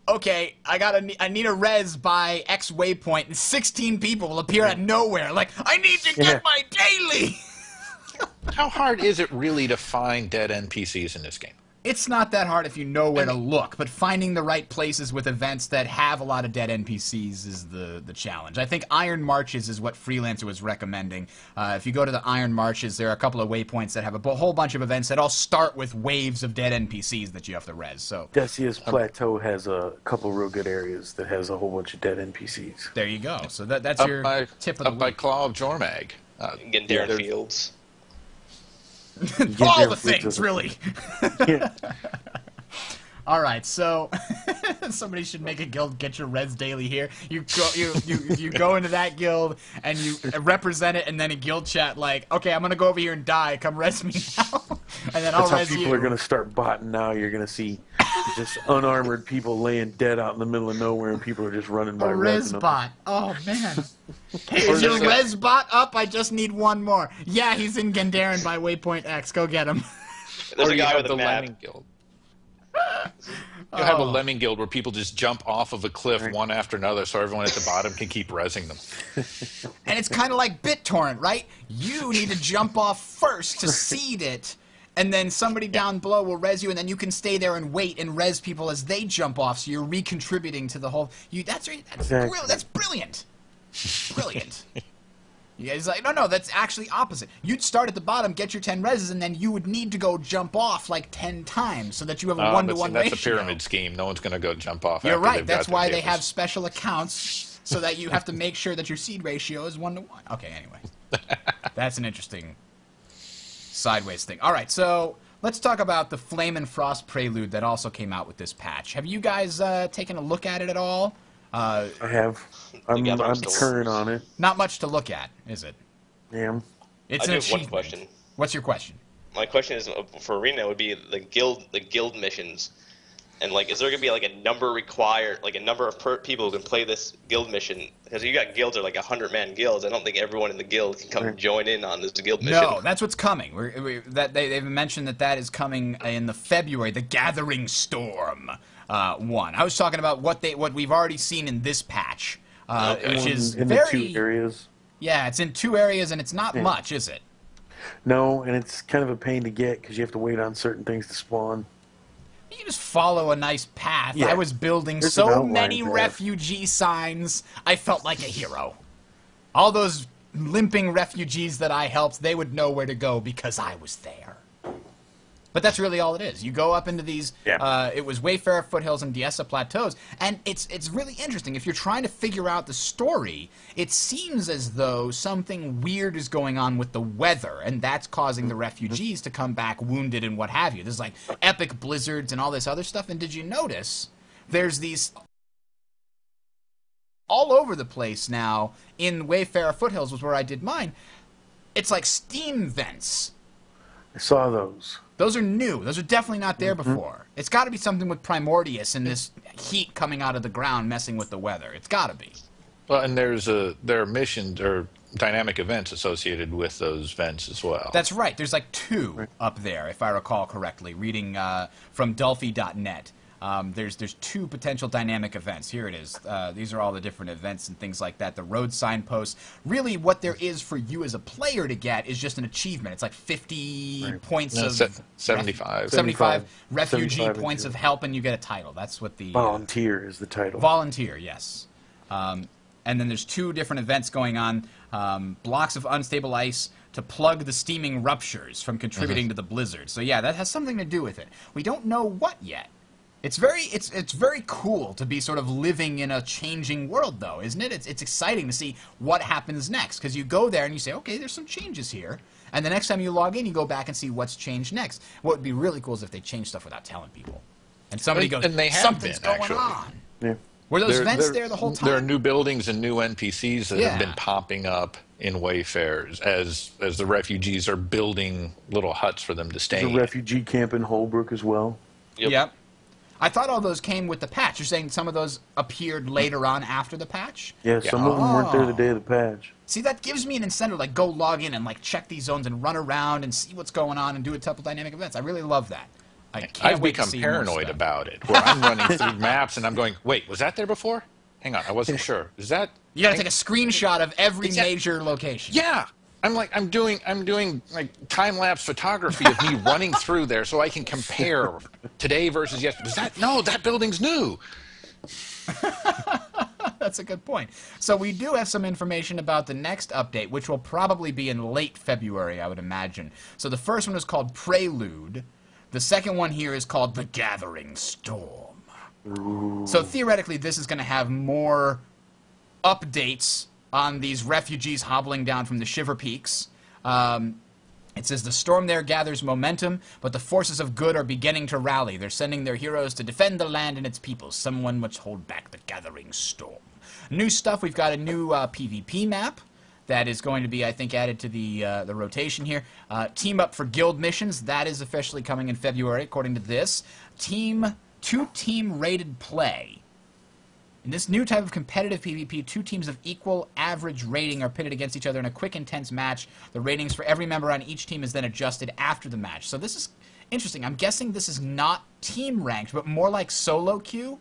S2: okay, I need a res by X waypoint, and 16 people will appear out of nowhere. Like, I need to get my daily!
S4: How hard is it really to find dead NPCs in this game?
S2: It's not that hard if you know where to look, but finding the right places with events that have a lot of dead NPCs is the challenge. I think Iron Marches is what Freelancer was recommending. If you go to the Iron Marches, there are a couple of waypoints that have a whole bunch of events that all start with waves of dead NPCs that you have to res. So
S3: Decius Plateau has a couple real good areas that has a whole bunch of dead NPCs.
S2: there you go. So that's your tip of the
S4: Up by
S2: week.
S4: Claw of Jormag.
S5: Gandaren Fields.
S2: All the things, really.
S3: Yeah.
S2: All right, so somebody should make a guild. Get your res daily here. You go into that guild and you represent it, and then a guild chat like, okay, I'm gonna go over here and die. Come res me now, and then I'll
S3: That's how
S2: res you.
S3: people are going to start botting now. You're going to see just unarmored people laying dead out in the middle of nowhere, and people are just running by.
S2: A res
S3: resin them.
S2: bot. Oh man. Hey, is your res bot up? I just need one more. Yeah, he's in Gandaren by waypoint X. Go get him.
S5: There's
S4: Or
S5: a
S4: you
S5: guy
S4: have
S5: with
S4: the
S5: a map.
S4: Lemming Guild. You have a Lemming Guild where people just jump off of a cliff one after another so everyone at the bottom can keep resing them.
S2: And it's kind of like BitTorrent, right? You need to jump off first to seed it, and then somebody down below will res you, and then you can stay there and wait and res people as they jump off, so you're recontributing to the whole...
S3: Exactly.
S2: That's brilliant. Brilliant. You guys like, no, that's actually opposite. You'd start at the bottom, get your 10 reses, and then you would need to go jump off like 10 times so that you have a one-to-one ratio.
S4: That's a pyramid scheme. No one's going to go jump off.
S2: You're
S4: after
S2: right.
S4: they've got
S2: That's
S4: their
S2: why they
S4: dailies.
S2: have special accounts so that you have to make sure that your seed ratio is 1-to-1. Okay, anyway. That's an interesting sideways thing. All right, so let's talk about the Flame and Frost Prelude that also came out with this patch. Have you guys taken a look at it at all?
S3: I have. I'm current on it.
S2: Not much to look at, is it?
S3: Yeah.
S2: It's
S5: I
S2: an
S5: do have one
S2: achievement.
S5: question.
S2: What's your question?
S5: My question is for Arena would be the guild missions, and like, is there gonna be like a number required, like a number of people who can play this guild mission? Because you got guilds that are like 100-man guilds. I don't think everyone in the guild can come and join in on this guild mission.
S2: No, that's what's coming. They've mentioned that is coming in the February, the Gathering Storm one. I was talking about what we've already seen in this patch, which is
S3: in
S2: very
S3: the 2 areas.
S2: Yeah, it's in 2 areas, and it's not much, is it?
S3: No, and it's kind of a pain to get because you have to wait on certain things to spawn.
S2: You can just follow a nice path.
S3: Yeah.
S2: I was building
S3: There's an
S2: so
S3: outline
S2: many
S3: path.
S2: refugee signs. I felt like a hero. All those limping refugees that I helped, they would know where to go because I was there. But that's really all it is. You go up into these, it was Wayfarer Foothills and Diessa Plateaus, and it's really interesting. If you're trying to figure out the story, it seems as though something weird is going on with the weather, and that's causing the refugees to come back wounded and what have you. There's like epic blizzards and all this other stuff, and did you notice there's these all over the place now in Wayfarer Foothills was where I did mine. It's like steam vents.
S3: I saw those.
S2: Those are new. Those are definitely not there before. It's got to be something with Primordius and this heat coming out of the ground messing with the weather. It's got to be.
S4: Well, and there are missions or dynamic events associated with those vents as well.
S2: That's right. There's like 2 up there, if I recall correctly, reading from Delphi.net. There's 2 potential dynamic events. Here it is. These are all the different events and things like that. The road signposts. Really, what there is for you as a player to get is just an achievement. It's like 50 points
S4: No,
S2: of...
S4: 75.
S2: 75 refugee
S3: 75
S2: points of help, and you get a title. That's what the...
S3: Volunteer is the title.
S2: Volunteer, yes. And then there's 2 different events going on. Blocks of unstable ice to plug the steaming ruptures from contributing to the blizzard. So yeah, that has something to do with it. We don't know what yet. It's very cool to be sort of living in a changing world, though, isn't it? It's exciting to see what happens next, because you go there and you say, okay, there's some changes here, and the next time you log in, you go back and see what's changed next. What would be really cool is if they change stuff without telling people, and somebody goes,
S4: and they have
S2: something's
S4: been,
S2: going
S4: actually.
S2: on.
S3: Yeah.
S2: Were those vents there the whole time?
S4: There are new buildings and new NPCs that
S2: Yeah.
S4: have been popping up in Wayfarers as the refugees are building little huts for them to stay
S3: There's a
S4: in.
S3: refugee camp in Holbrook as well.
S5: Yep.
S2: Yep. I thought all those came with the patch. You're saying some of those appeared later on after the patch?
S3: Yeah, some of them weren't there the day of the patch.
S2: See, that gives me an incentive, like, go log in and, like, check these zones and run around and see what's going on and do a couple dynamic events. I really love that.
S4: I've become paranoid about it, where I'm running through maps and I'm going, wait, was that there before? Hang on, I wasn't sure. Is that...
S2: You gotta take a screenshot of every major location.
S4: Yeah! I'm doing like time-lapse photography of me running through there so I can compare today versus yesterday. That building's new.
S2: That's a good point. So we do have some information about the next update, which will probably be in late February, I would imagine. So the first one is called Prelude. The second one here is called The Gathering Storm. Ooh. So theoretically, this is going to have more updates on these refugees hobbling down from the Shiver Peaks. It says the storm there gathers momentum, but the forces of good are beginning to rally. They're sending their heroes to defend the land and its people. Someone must hold back the gathering storm. New stuff, we've got a new PvP map that is going to be, I think, added to the rotation here. Team up for guild missions. That is officially coming in February, according to this. Two-team rated play. In this new type of competitive PvP, two teams of equal average rating are pitted against each other in a quick, intense match. The ratings for every member on each team is then adjusted after the match. So this is interesting. I'm guessing this is not team ranked, but more like solo queue.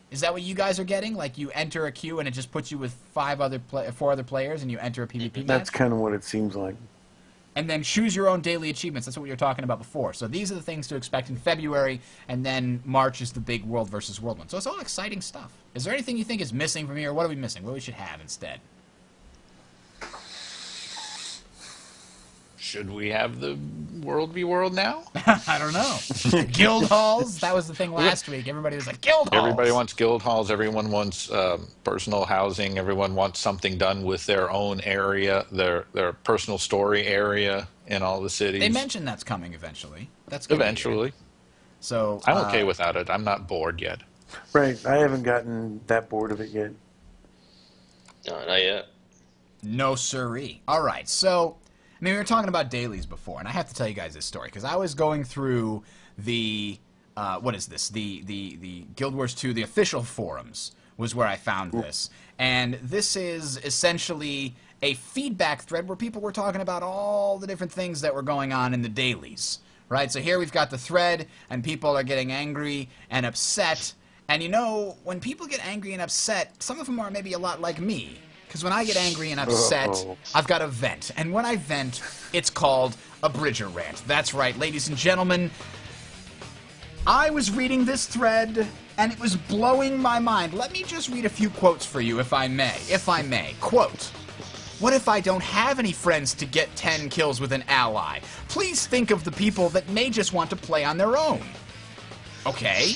S2: Is that what you guys are getting? Like you enter a queue and it just puts you with four other players and you enter a PvP match?
S3: That's kind of what it seems like.
S2: And then choose your own daily achievements. That's what we were talking about before. So these are the things to expect in February, and then March is the big World versus World one. So it's all exciting stuff. Is there anything you think is missing from here? What are we missing? What we should have instead?
S4: Should we have the World v. World now?
S2: I don't know. Guild halls? That was the thing last week. Everybody was like, guild halls!
S4: Everybody wants guild halls. Everyone wants personal housing. Everyone wants something done with their own area, their personal story area in all the cities.
S2: They mentioned that's coming eventually. That's good.
S4: Eventually.
S2: So
S4: I'm okay without it. I'm not bored yet.
S3: Right. I haven't gotten that bored of it yet.
S5: No, not yet.
S2: No siree. All right, so... I mean, we were talking about dailies before, and I have to tell you guys this story, because I was going through the, what is this, the Guild Wars 2, the official forums, was where I found this. And this is essentially a feedback thread where people were talking about all the different things that were going on in the dailies, right? So here we've got the thread, and people are getting angry and upset. And you know, when people get angry and upset, some of them are maybe a lot like me. Because when I get angry and upset, I've got to vent. And when I vent, it's called a Bridger rant. That's right, ladies and gentlemen. I was reading this thread, and it was blowing my mind. Let me just read a few quotes for you, if I may. If I may. Quote, "What if I don't have any friends to get 10 kills with an ally? Please think of the people that may just want to play on their own." Okay.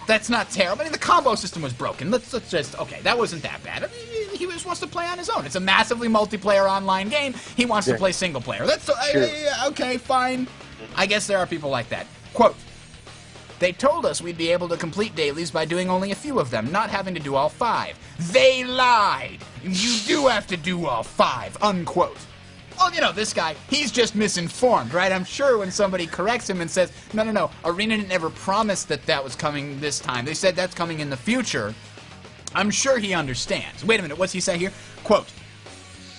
S2: That's not terrible. I mean, the combo system was broken. Let's just... Okay, that wasn't that bad. I mean, he just wants to play on his own. It's a massively multiplayer online game. He wants to play single player. That's...
S3: Sure.
S2: Okay, fine. I guess there are people like that. Quote, "They told us we'd be able to complete dailies by doing only a few of them, not having to do all 5. They lied. You do have to do all 5. Unquote. Well, you know, this guy, he's just misinformed, right? I'm sure when somebody corrects him and says, no, Arena didn't ever promise that was coming this time. They said that's coming in the future. I'm sure he understands. Wait a minute, what's he say here? Quote,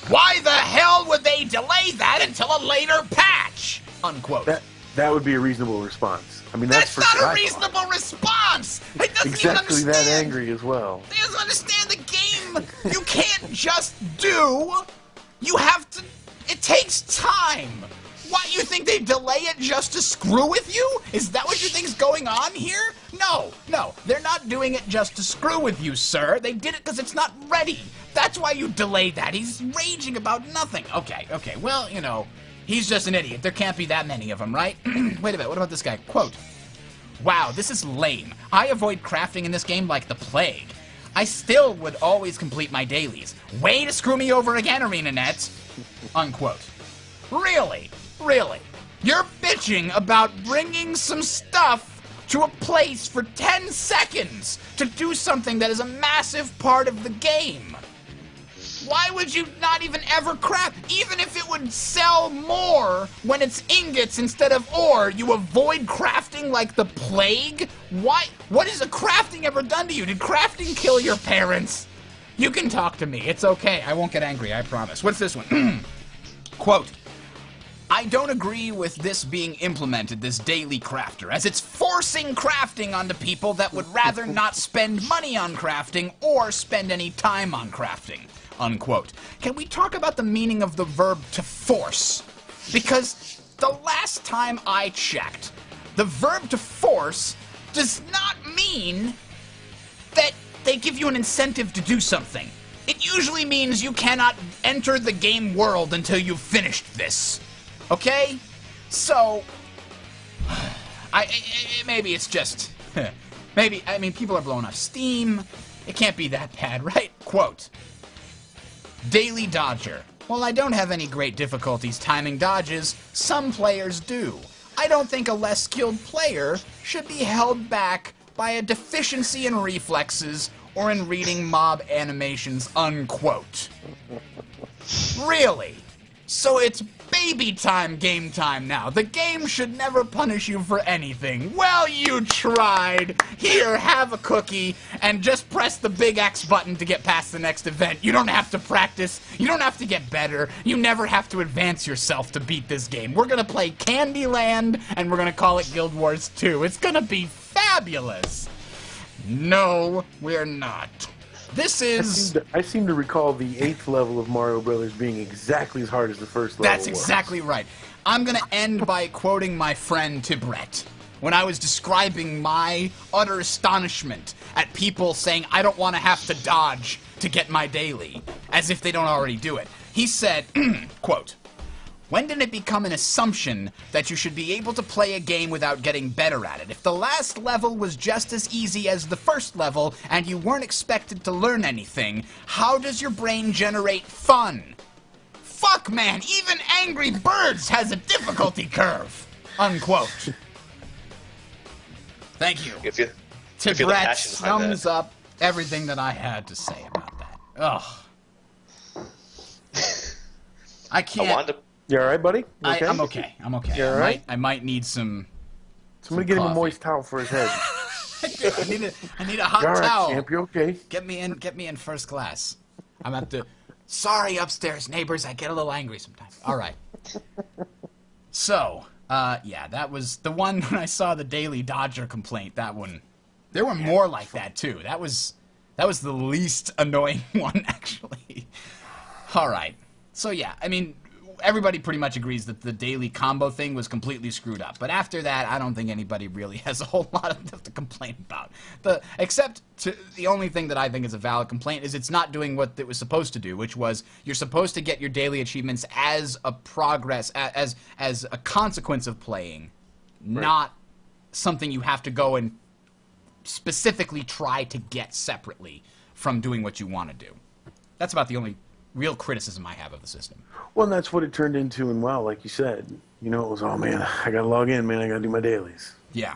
S2: "Why the hell would they delay that until a later patch?" Unquote.
S3: That would be a reasonable response. I mean, that's
S2: not a reasonable response. He doesn't
S3: exactly
S2: even understand.
S3: that angry as well.
S2: He doesn't understand the game. You can't just do. You have to. It takes time. What, you think they delay it just to screw with you? Is that what you think's going on here? No, they're not doing it just to screw with you, sir. They did it because it's not ready. That's why you delayed that. He's raging about nothing. Okay, well, you know, he's just an idiot. There can't be that many of them, right? Wait a minute, what about this guy? Quote, "Wow, this is lame. I avoid crafting in this game like the plague. I still would always complete my dailies. Way to screw me over again, ArenaNet." Unquote. Really? You're bitching about bringing some stuff to a place for 10 seconds to do something that is a massive part of the game. Why would you not even ever craft? Even if it would sell more when it's ingots instead of ore, you avoid crafting like the plague? Why? What has a crafting ever done to you? Did crafting kill your parents? You can talk to me. It's okay. I won't get angry, I promise. What's this one? Quote, I don't agree with this being implemented, this daily crafter, as it's forcing crafting onto people that would rather not spend money on crafting or spend any time on crafting, unquote. Can we talk about the meaning of the verb to force? Because the last time I checked, the verb to force does not mean that they give you an incentive to do something. It usually means you cannot enter the game world until you've finished this. Okay? So, maybe it's just, maybe, I mean, people are blowing off steam. It can't be that bad, right? Quote, Daily Dodger. While I don't have any great difficulties timing dodges, some players do. I don't think a less skilled player should be held back by a deficiency in reflexes or in reading mob animations, unquote. Really? So it's baby time game time now. The game should never punish you for anything. Well, you tried. Here, have a cookie, and just press the big X button to get past the next event. You don't have to practice. You don't have to get better. You never have to advance yourself to beat this game. We're gonna play Candyland, and we're gonna call it Guild Wars 2. It's gonna be fabulous. No, we're not. This is...
S3: I seem to recall the 8th level of Mario Brothers being exactly as hard as the first level
S2: That's exactly right. I'm going to end by quoting my friend Tibret. When I was describing my utter astonishment at people saying, I don't want to have to dodge to get my daily, as if they don't already do it. He said, quote, when did it become an assumption that you should be able to play a game without getting better at it? If the last level was just as easy as the first level and you weren't expected to learn anything, how does your brain generate fun? Fuck, man, even Angry Birds has a difficulty curve. Unquote. Thank you. Tibret sums up everything that I had to say about that. Ugh. I can't...
S3: You all right, buddy? Okay?
S2: I'm okay. I'm okay.
S3: You all right?
S2: I might need some.
S3: Somebody get him a moist towel for his head.
S2: I need a hot
S3: you all right,
S2: towel.
S3: Champ? You okay?
S2: Get me in first class. I'm at the. Sorry, upstairs neighbors. I get a little angry sometimes. All right. So, yeah, that was the one when I saw the Daily Dodger complaint. That one. There were more like that too. That was the least annoying one, actually. All right. So yeah, I mean. Everybody pretty much agrees that the daily combo thing was completely screwed up. But after that, I don't think anybody really has a whole lot of stuff to complain about. The only thing that I think is a valid complaint is it's not doing what it was supposed to do, which was you're supposed to get your daily achievements as a progress, as a consequence of playing, right. Not something you have to go and specifically try to get separately from doing what you want to do. That's about the only real criticism I have of the system.
S3: Well, and that's what it turned into in WoW, like you said. You know, it was, oh man, I gotta log in, man, I gotta do my dailies.
S2: Yeah.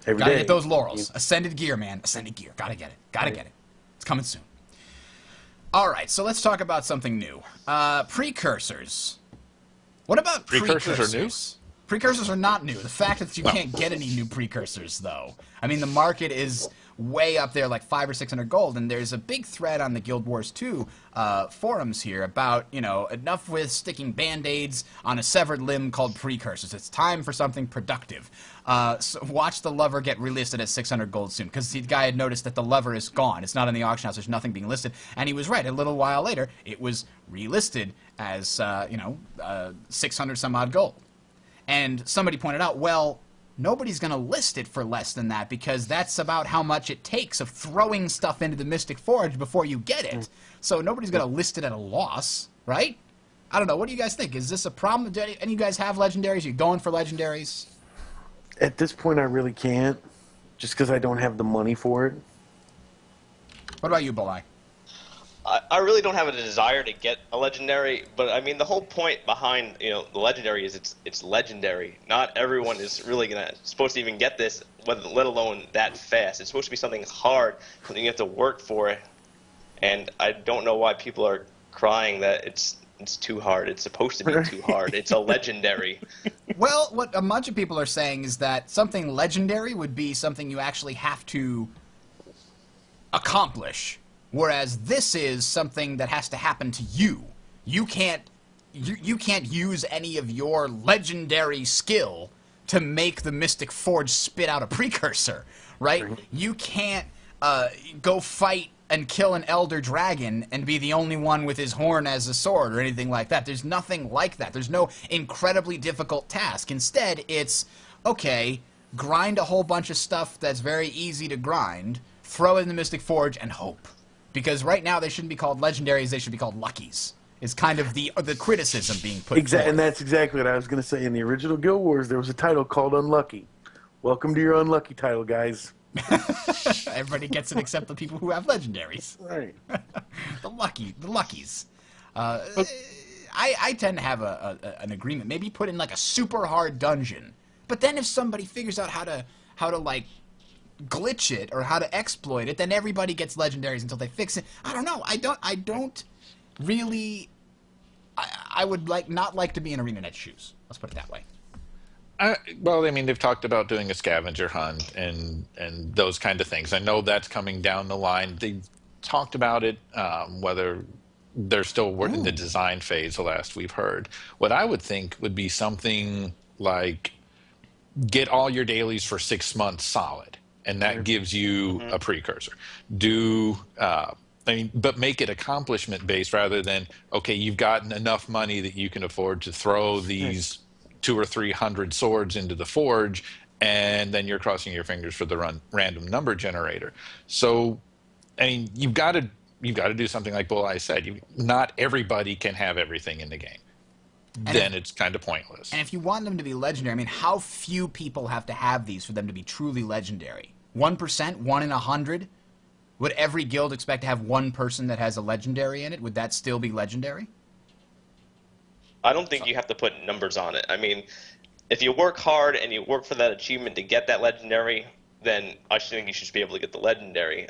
S3: Every
S2: gotta
S3: day.
S2: get those laurels. Ascended gear, man. Ascended gear. Gotta get it. Gotta get it. It's coming soon. Alright, so let's talk about something new. Precursors. What about precursors?
S4: Precursors are new?
S2: Precursors are not new. The fact that you can't get any new precursors, though. I mean, the market is way up there, like 500 or 600 gold, and there's a big thread on the Guild Wars 2 forums here about, you know, enough with sticking band-aids on a severed limb called precursors. It's time for something productive. So watch the lover get relisted at 600 gold soon, because the guy had noticed that the lover is gone. It's not in the auction house. There's nothing being listed, and he was right. A little while later, it was relisted as, 600 some odd gold. And somebody pointed out, well, nobody's going to list it for less than that because that's about how much it takes of throwing stuff into the Mystic Forge before you get it. So nobody's going to list it at a loss, right? I don't know. What do you guys think? Is this a problem? Do any of you guys have legendaries? Are you going for legendaries?
S3: At this point, I really can't, just because I don't have the money for it.
S2: What about you, Bolai?
S5: I really don't have a desire to get a legendary, but I mean the whole point behind the legendary is it's legendary. Not everyone is really supposed to even get this, let alone that fast. It's supposed to be something hard, something you have to work for, and I don't know why people are crying that it's too hard. It's supposed to be too hard. It's a legendary.
S2: Well, what a bunch of people are saying is that something legendary would be something you actually have to accomplish, whereas this is something that has to happen to you. You can't use any of your legendary skill to make the Mystic Forge spit out a precursor, right? You can't go fight and kill an elder dragon and be the only one with his horn as a sword or anything like that. There's nothing like that. There's no incredibly difficult task. Instead, it's, okay, grind a whole bunch of stuff that's very easy to grind, throw it in the Mystic Forge, and hope. Because right now they shouldn't be called legendaries, they should be called luckies. Is kind of the criticism being put forth.
S3: And that's exactly what I was going to say. In the original Guild Wars, there was a title called Unlucky. Welcome to your unlucky title, guys.
S2: Everybody gets it except the people who have legendaries.
S3: Right.
S2: the luckies. I tend to have an agreement. Maybe put in like a super hard dungeon. But then if somebody figures out how to like glitch it or how to exploit it, then everybody gets legendaries until they fix it. I don't know. I don't really. I would not like to be in ArenaNet's shoes. Let's put it that way.
S4: Well, I mean, they've talked about doing a scavenger hunt and those kind of things. I know that's coming down the line. They talked about it, whether they're still working the design phase, the last we've heard. What I would think would be something like get all your dailies for 6 months solid, and that gives you a precursor. But make it accomplishment based rather than, okay, you've gotten enough money that you can afford to throw these 200 or 300 swords into the forge, and then you're crossing your fingers for the random number generator. So, I mean, you've got to do something like Bull Eye said. Not everybody can have everything in the game. Then it's kind of pointless.
S2: And if you want them to be legendary, I mean, how few people have to have these for them to be truly legendary? 1%? 1 in 100? Would every guild expect to have one person that has a legendary in it? Would that still be legendary?
S5: I don't think you have to put numbers on it. I mean, if you work hard and you work for that achievement to get that legendary, then I think you should be able to get the legendary.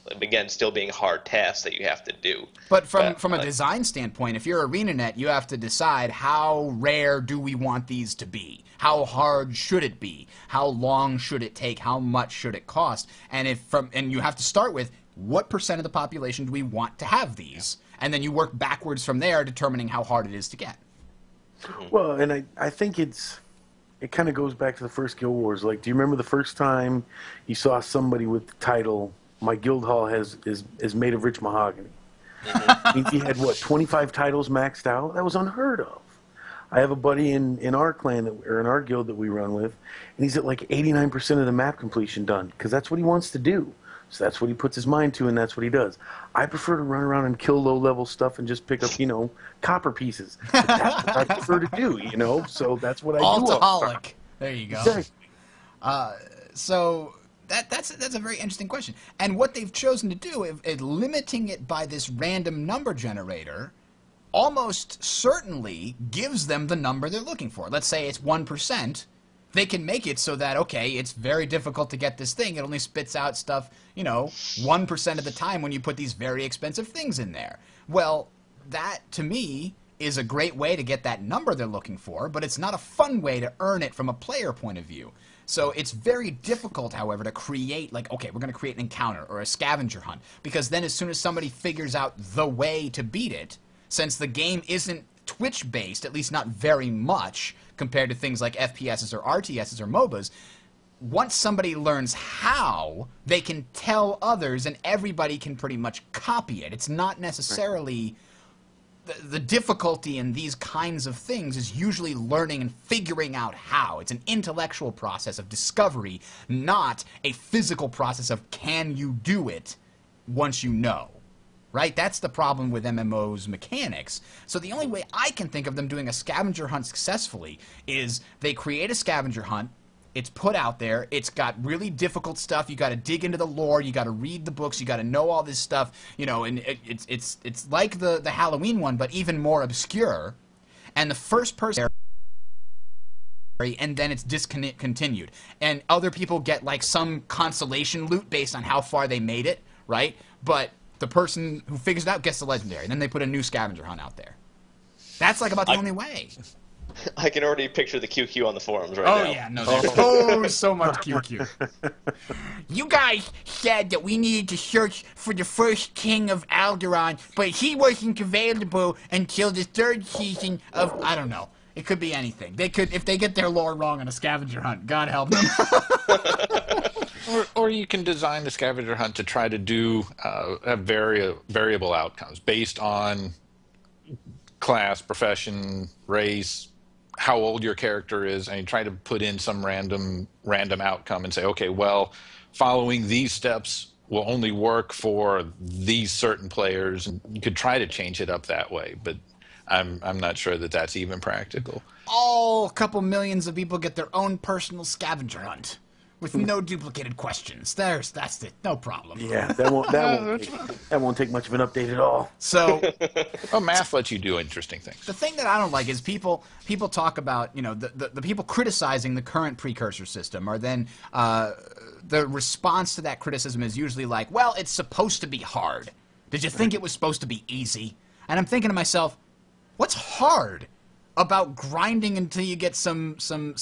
S5: Again, still being hard tasks that you have to do.
S2: But from a design standpoint, if you're ArenaNet, you have to decide how rare do we want these to be? How hard should it be? How long should it take? How much should it cost? And you have to start with what percent of the population do we want to have these? And then you work backwards from there, determining how hard it is to get.
S3: Well, and I think it kind of goes back to the first Guild Wars. Like, do you remember the first time you saw somebody with the title, "My guild hall is made of rich mahogany"? He had, 25 titles maxed out? That was unheard of. I have a buddy in our clan, or in our guild that we run with, and he's at like 89% of the map completion done, because that's what he wants to do. So that's what he puts his mind to, and that's what he does. I prefer to run around and kill low-level stuff and just pick up, copper pieces. But that's what I prefer to do, so that's what I do.
S2: Alcoholic. There you go.
S3: Exactly.
S2: So that's a very interesting question. And what they've chosen to do is limiting it by this random number generator almost certainly gives them the number they're looking for. Let's say it's 1%. They can make it so that, okay, it's very difficult to get this thing. It only spits out stuff, 1% of the time when you put these very expensive things in there. Well, that, to me, is a great way to get that number they're looking for, but it's not a fun way to earn it from a player point of view. So it's very difficult, however, to create, okay, we're going to create an encounter or a scavenger hunt, because then as soon as somebody figures out the way to beat it, since the game isn't Twitch-based, at least not very much, compared to things like FPSs or RTSs or MOBAs, once somebody learns how, they can tell others and everybody can pretty much copy it. It's not necessarily... The difficulty in these kinds of things is usually learning and figuring out how. It's an intellectual process of discovery, not a physical process of can you do it once you know. Right? That's the problem with MMOs mechanics. So the only way I can think of them doing a scavenger hunt successfully is they create a scavenger hunt, it's put out there, it's got really difficult stuff, you got to dig into the lore, you got to read the books, you got to know all this stuff, and it's like the Halloween one, but even more obscure. And the first person, and then it's discontinued. And other people get like some consolation loot based on how far they made it, right? But the person who figures it out gets the legendary. Then they put a new scavenger hunt out there. That's like about the only way.
S5: I can already picture the QQ on the forums right now.
S2: Oh yeah, no, there's so much QQ. You guys said that we needed to search for the first king of Alderaan, but he wasn't available until the 3rd season of, I don't know. It could be anything. They could, if they get their lore wrong on a scavenger hunt, God help them.
S4: Or you can design the scavenger hunt to try to do variable outcomes based on class, profession, race, how old your character is, and you try to put in some random outcome and say, okay, well, following these steps will only work for these certain players, and you could try to change it up that way, but I'm not sure that that's even practical.
S2: A couple millions of people get their own personal scavenger hunt with no duplicated questions. That's it. No problem.
S3: Yeah, that won't take much of an update at all.
S2: So,
S4: well, math lets you do interesting things.
S2: The thing that I don't like is people talk about, the people criticizing the current precursor system are then the response to that criticism is usually like, well, it's supposed to be hard. Did you think it was supposed to be easy? And I'm thinking to myself, what's hard about grinding until you get some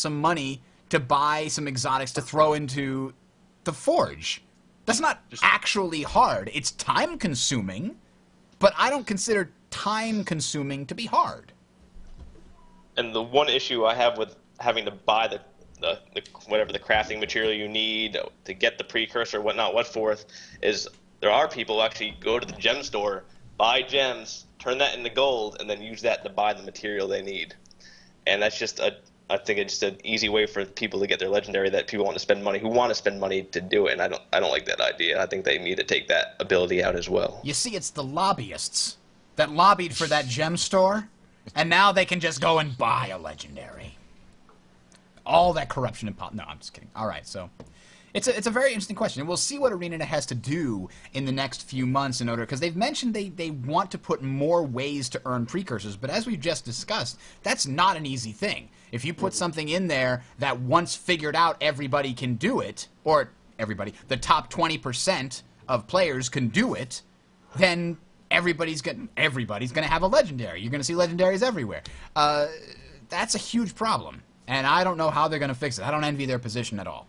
S2: money to buy some exotics to throw into the forge? That's not actually hard. It's time-consuming, but I don't consider time-consuming to be hard.
S5: And the one issue I have with having to buy the whatever the crafting material you need to get the precursor, whatnot, what forth, is there are people who actually go to the gem store, buy gems, turn that into gold, and then use that to buy the material they need. And that's just I think it's just an easy way for people to get their legendary that people want to spend money, who want to spend money to do it. And I don't like that idea. I think they need to take that ability out as well.
S2: You see, it's the lobbyists that lobbied for that gem store, and now they can just go and buy a legendary. All that corruption and no, I'm just kidding. All right, so it's a very interesting question, and we'll see what ArenaNet has to do in the next few months in order, because they've mentioned they want to put more ways to earn precursors, but as we've just discussed, that's not an easy thing. If you put something in there that once figured out everybody can do it, or everybody, the top 20% of players can do it, then everybody's going to have a legendary. You're going to see legendaries everywhere. That's a huge problem, and I don't know how they're going to fix it. I don't envy their position at all.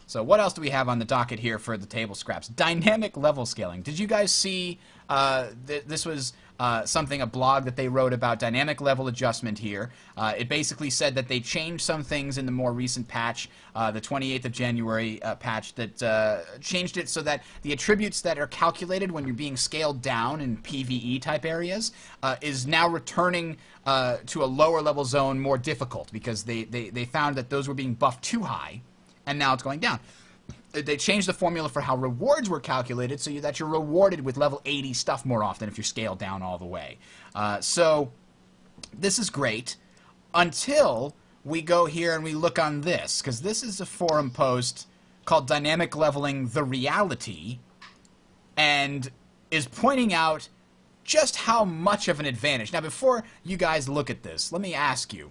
S2: So what else do we have on the docket here for the table scraps? Dynamic level scaling. Did you guys see this was a blog that they wrote about dynamic level adjustment here. It basically said that they changed some things in the more recent patch, the 28th of January patch, that changed it so that the attributes that are calculated when you're being scaled down in PvE type areas is now returning to a lower level zone more difficult, because they found that those were being buffed too high, and now it's going down. They changed the formula for how rewards were calculated so that you're rewarded with level 80 stuff more often if you're scaled down all the way. So this is great until we go here and we look on this, because this is a forum post called Dynamic Leveling the Reality, and is pointing out just how much of an advantage. Now, before you guys look at this, let me ask you,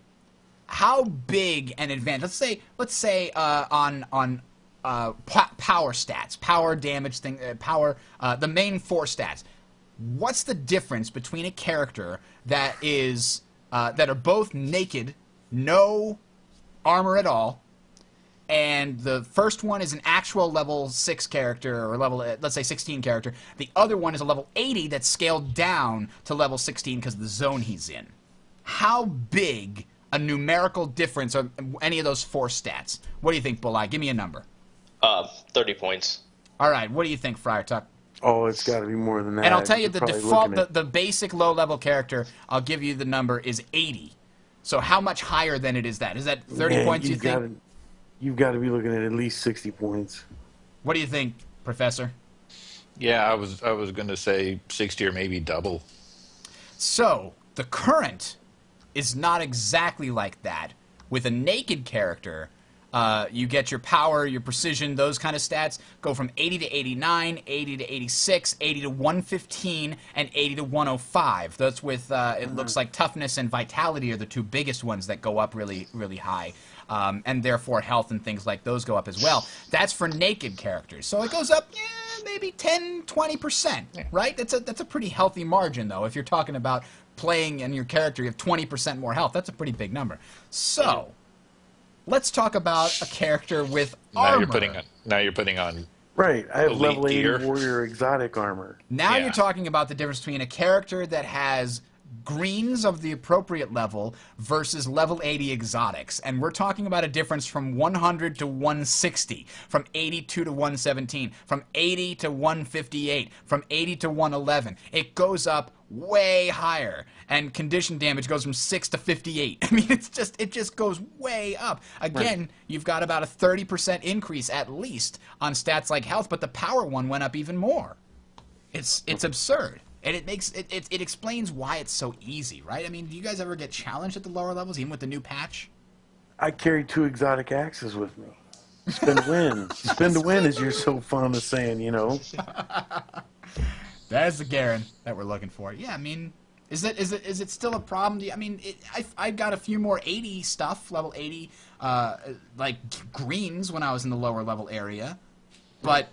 S2: how big an advantage? Let's say on power stats, power damage thing, the main 4 stats. What's the difference between a character that is that are both naked, no armor at all, and the first one is an actual level 6 character, or level, let's say 16 character. The other one is a level 80 that's scaled down to level 16 because of the zone he's in. How big a numerical difference are any of those 4 stats? What do you think, Bulleye? Give me a number.
S5: 30 points.
S2: All right, what do you think, Friar Tuck?
S3: Oh, it's got to be more than that.
S2: And I'll tell you, the default, the basic low-level character, I'll give you the number, is 80. So how much higher than it is that? Is that 30 points, you think?
S3: You've got to be looking at least 60 points.
S2: What do you think, Professor?
S4: Yeah, I was going to say 60 or maybe double.
S2: So the current is not exactly like that. With a naked character, you get your power, your precision, those kind of stats go from 80 to 89, 80 to 86, 80 to 115, and 80 to 105. That's with, it looks like toughness and vitality are the 2 biggest ones that go up really, really high. And therefore health and things like those go up as well. That's for naked characters. So it goes up maybe 10, 20%, right? That's a pretty healthy margin, though. If you're talking about playing and your character, you have 20% more health. That's a pretty big number. So, let's talk about a character with armor.
S4: Now you're putting on.
S3: Right, I have
S4: Elite
S3: level 80
S4: gear.
S3: warrior exotic armor.
S2: Now
S4: Yeah.
S2: you're talking about the difference between a character that has greens of the appropriate level versus level 80 exotics. And we're talking about a difference from 100 to 160, from 82 to 117, from 80 to 158, from 80 to 111. It goes up way higher, and condition damage goes from 6 to 58. I mean, it just goes way up. Again, you've got about a 30% increase at least on stats like health, but the power one went up even more. It's absurd. And it explains why it's so easy, right? I mean, do you guys ever get challenged at the lower levels, even with the new patch?
S3: I carry 2 exotic axes with me. Spin to win. Spin to win, as you're so fond of saying, you know.
S2: That is the Garen that we're looking for. Yeah, I mean, is it still a problem? I mean, I got a few more 80 stuff, level 80, like greens when I was in the lower level area, but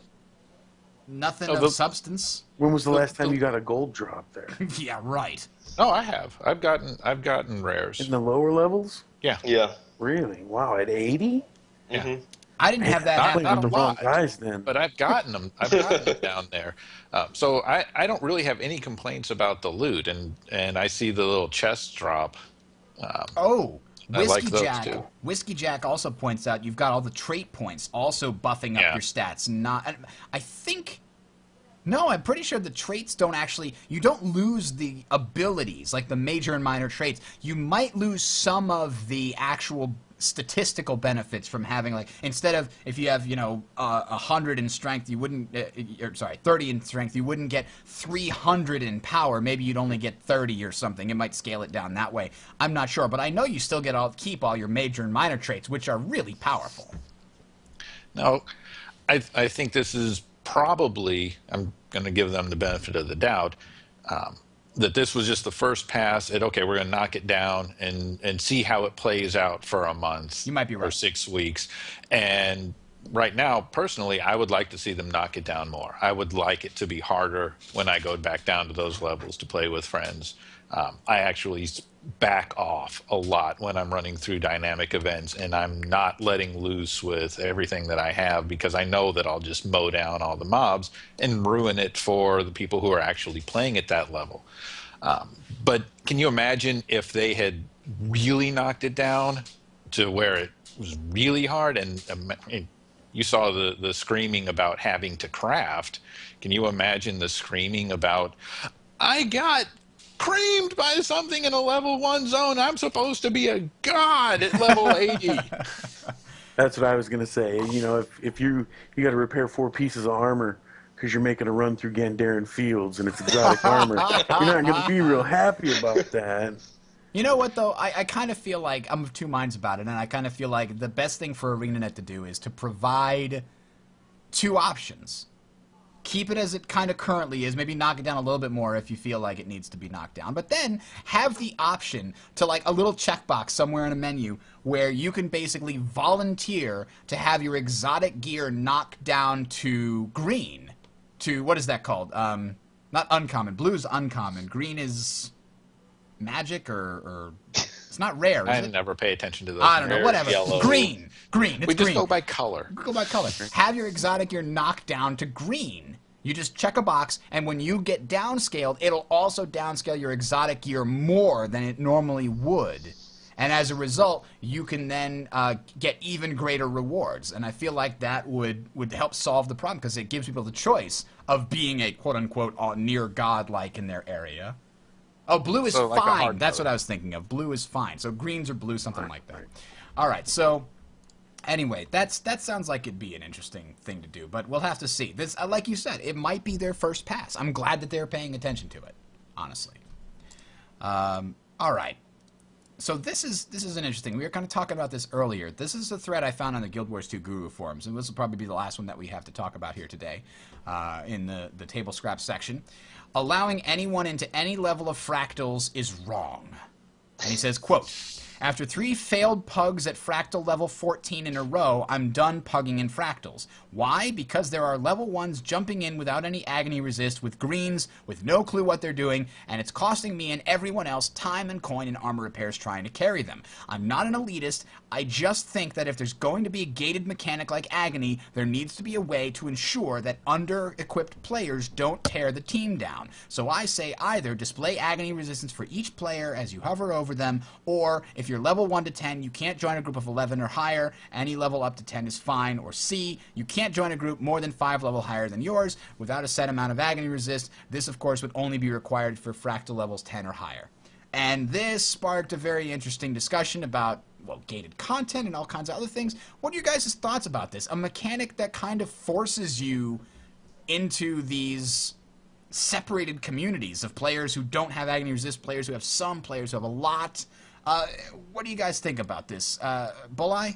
S2: nothing of substance.
S3: When was the last time you got a gold drop there?
S2: Yeah, right.
S4: Oh, I have. I've gotten rares.
S3: In the lower levels?
S4: Yeah.
S5: Yeah.
S3: Really? Wow, at 80?
S4: Yeah.
S2: I didn't have that
S3: Not
S2: happen.
S3: with the wrong
S4: lot.
S3: guys then.
S4: But I've gotten them. I've gotten them down there. So I don't really have any complaints about the loot, and I see the little chest drop.
S2: Oh,
S4: I like
S2: Whiskey
S4: those
S2: Jack.
S4: too.
S2: Whiskey Jack also points out you've got all the trait points also buffing up
S4: Yeah.
S2: your stats. I think. No, I'm pretty sure the traits don't actually. You don't lose the abilities like the major and minor traits. You might lose some of the actual statistical benefits from having, like, instead of, if you have 100 in strength, you wouldn't 30 in strength, you wouldn't get 300 in power. Maybe you'd only get 30 or something. It might scale it down that way. I'm not sure, but I know you still keep all your major and minor traits, which are really powerful.
S4: Now, I think this is probably, I'm going to give them the benefit of the doubt, that this was just the first pass at, okay, we're going to knock it down and see how it plays out for a month.
S2: You might be right.
S4: Or 6 weeks. And right now, personally, I would like to see them knock it down more. I would like it to be harder when I go back down to those levels to play with friends. I actually back off a lot when I'm running through dynamic events, and I'm not letting loose with everything that I have because I know that I'll just mow down all the mobs and ruin it for the people who are actually playing at that level. But can you imagine if they had really knocked it down to where it was really hard, and you saw the screaming about having to craft. Can you imagine the screaming about, I got creamed by something in a level 1 zone. I'm supposed to be a god at level 80.
S3: That's what I was going to say. You know, if you got to repair 4 pieces of armor because you're making a run through Gandarian fields and it's exotic armor, you're not going to be real happy about that.
S2: You know what, though? I kind of feel like I'm of two minds about it, and I kind of feel like the best thing for ArenaNet to do is to provide 2 options. Keep it as it kind of currently is, maybe knock it down a little bit more if you feel like it needs to be knocked down, but then have the option to, like, a little checkbox somewhere in a menu where you can basically volunteer to have your exotic gear knocked down to green. To, what is that called? Not uncommon. Blue's uncommon. Green is magic or it's not rare, is
S4: I
S2: it?
S4: never pay attention to those.
S2: I don't know,
S4: Rare,
S2: whatever.
S4: yellow.
S2: Green. It's
S4: We just
S2: green.
S4: go by color.
S2: Go by color. Have your exotic gear knocked down to green. You just check a box, and when you get downscaled, it'll also downscale your exotic gear more than it normally would. And as a result, you can then get even greater rewards. And I feel like that would help solve the problem, because it gives people the choice of being a quote-unquote near god-like in their area. Oh, blue is
S4: So like a
S2: fine.
S4: hard
S2: That's
S4: mode.
S2: what I was thinking of. Blue is fine. So greens or blue, something like that. All right, so anyway, that sounds like it'd be an interesting thing to do, but we'll have to see. This, like you said, it might be their first pass. I'm glad that they're paying attention to it, honestly. All right. So this is an interesting. We were kind of talking about this earlier. This is a thread I found on the Guild Wars 2 Guru forums, and this will probably be the last one that we have to talk about here today in the table scrap section. Allowing anyone into any level of fractals is wrong. And he says, quote, After 3 failed pugs at Fractal level 14 in a row, I'm done pugging in Fractals. Why? Because there are level 1s jumping in without any agony resist with greens, with no clue what they're doing, and it's costing me and everyone else time and coin and armor repairs trying to carry them. I'm not an elitist. I just think that if there's going to be a gated mechanic like agony, there needs to be a way to ensure that under-equipped players don't tear the team down. So I say either display agony resistance for each player as you hover over them, or if you're level 1 to 10, you can't join a group of 11 or higher. Any level up to 10 is fine. Or C, you can't join a group more than 5 level higher than yours without a set amount of agony resist. This, of course, would only be required for Fractal levels 10 or higher. And this sparked a very interesting discussion about, well, gated content and all kinds of other things. What are your guys' thoughts about this? A mechanic that kind of forces you into these separated communities of players who don't have agony resist, players who have some, players who have a lot. What do you guys think about this? Bulleye?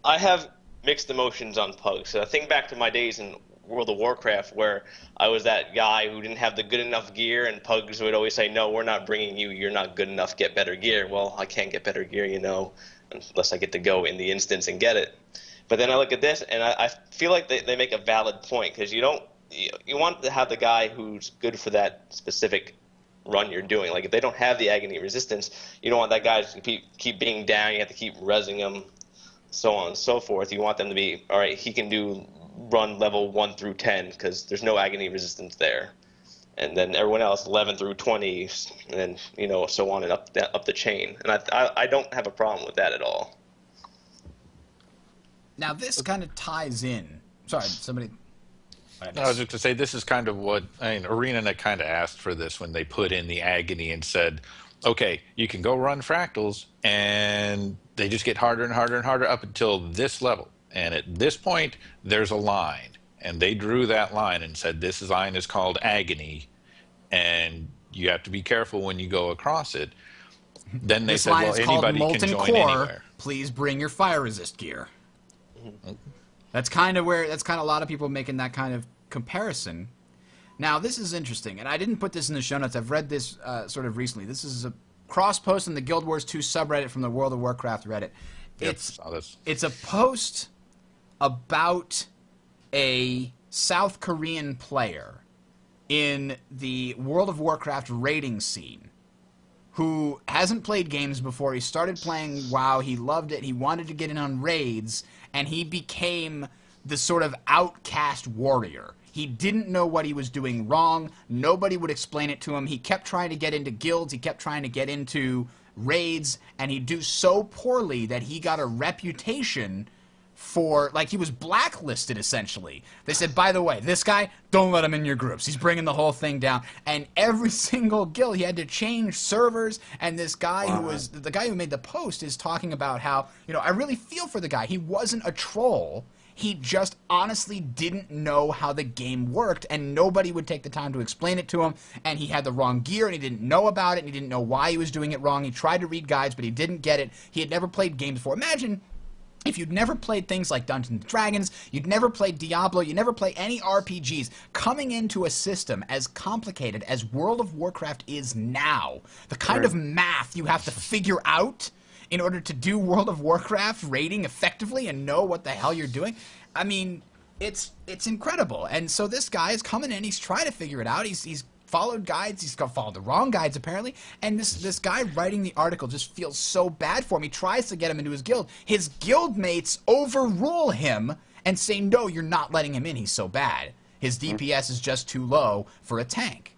S5: I have mixed emotions on pugs. So I think back to my days in World of Warcraft where I was that guy who didn't have the good enough gear, and pugs would always say, no, we're not bringing you, you're not good enough, get better gear. Well, I can't get better gear, unless I get to go in the instance and get it. But then I look at this, and I feel like they make a valid point, because you want to have the guy who's good for that specific run you're doing. Like, if they don't have the agony resistance, you don't want that guy to keep being down, you have to keep rezzing him, so on and so forth. You want them to be, all right, he can run level 1 through 10 because there's no agony resistance there, and then everyone else 11 through 20, and then so on and up the chain. And I don't have a problem with that at all.
S2: Now this kind of ties in. Sorry, somebody.
S4: No, I was just to say this is kind of what ArenaNet kind of asked for this when they put in the agony and said, okay, you can go run Fractals, and they just get harder and harder and harder up until this level. And at this point, there's a line. And they drew that line and said, this line is called agony, and you have to be careful when you go across it. Then they
S2: this
S4: said,
S2: line
S4: well,
S2: is called
S4: anybody
S2: Molten
S4: can join
S2: Core.
S4: anywhere.
S2: Please bring your fire resist gear. That's kind of a lot of people making that kind of comparison. Now, this is interesting, and I didn't put this in the show notes. I've read this sort of recently. This is a cross-post on the Guild Wars 2 subreddit from the World of Warcraft Reddit. It's a post about a South Korean player in the World of Warcraft raiding scene who hasn't played games before. He started playing WoW. He loved it. He wanted to get in on raids, and he became the sort of outcast warrior. He didn't know what he was doing wrong. Nobody would explain it to him. He kept trying to get into guilds. He kept trying to get into raids, and he'd do so poorly that he got a reputation for, like, he was blacklisted, essentially. They said, by the way, this guy, don't let him in your groups. He's bringing the whole thing down. And every single guild, he had to change servers, and this guy the guy who made the post is talking about how, I really feel for the guy. He wasn't a troll. He just honestly didn't know how the game worked, and nobody would take the time to explain it to him, and he had the wrong gear, and he didn't know about it, and he didn't know why he was doing it wrong. He tried to read guides, but he didn't get it. He had never played games before. Imagine if you'd never played things like Dungeons & Dragons, you'd never played Diablo, you never play any RPGs, coming into a system as complicated as World of Warcraft is now, the kind of math you have to figure out in order to do World of Warcraft raiding effectively and know what the hell you're doing. I mean, it's incredible. And so this guy is coming in, he's trying to figure it out. He's followed guides, he's followed the wrong guides apparently, and this guy writing the article just feels so bad for him. He tries to get him into his guild. His guild mates overrule him and say, no, you're not letting him in, he's so bad. His DPS is just too low for a tank.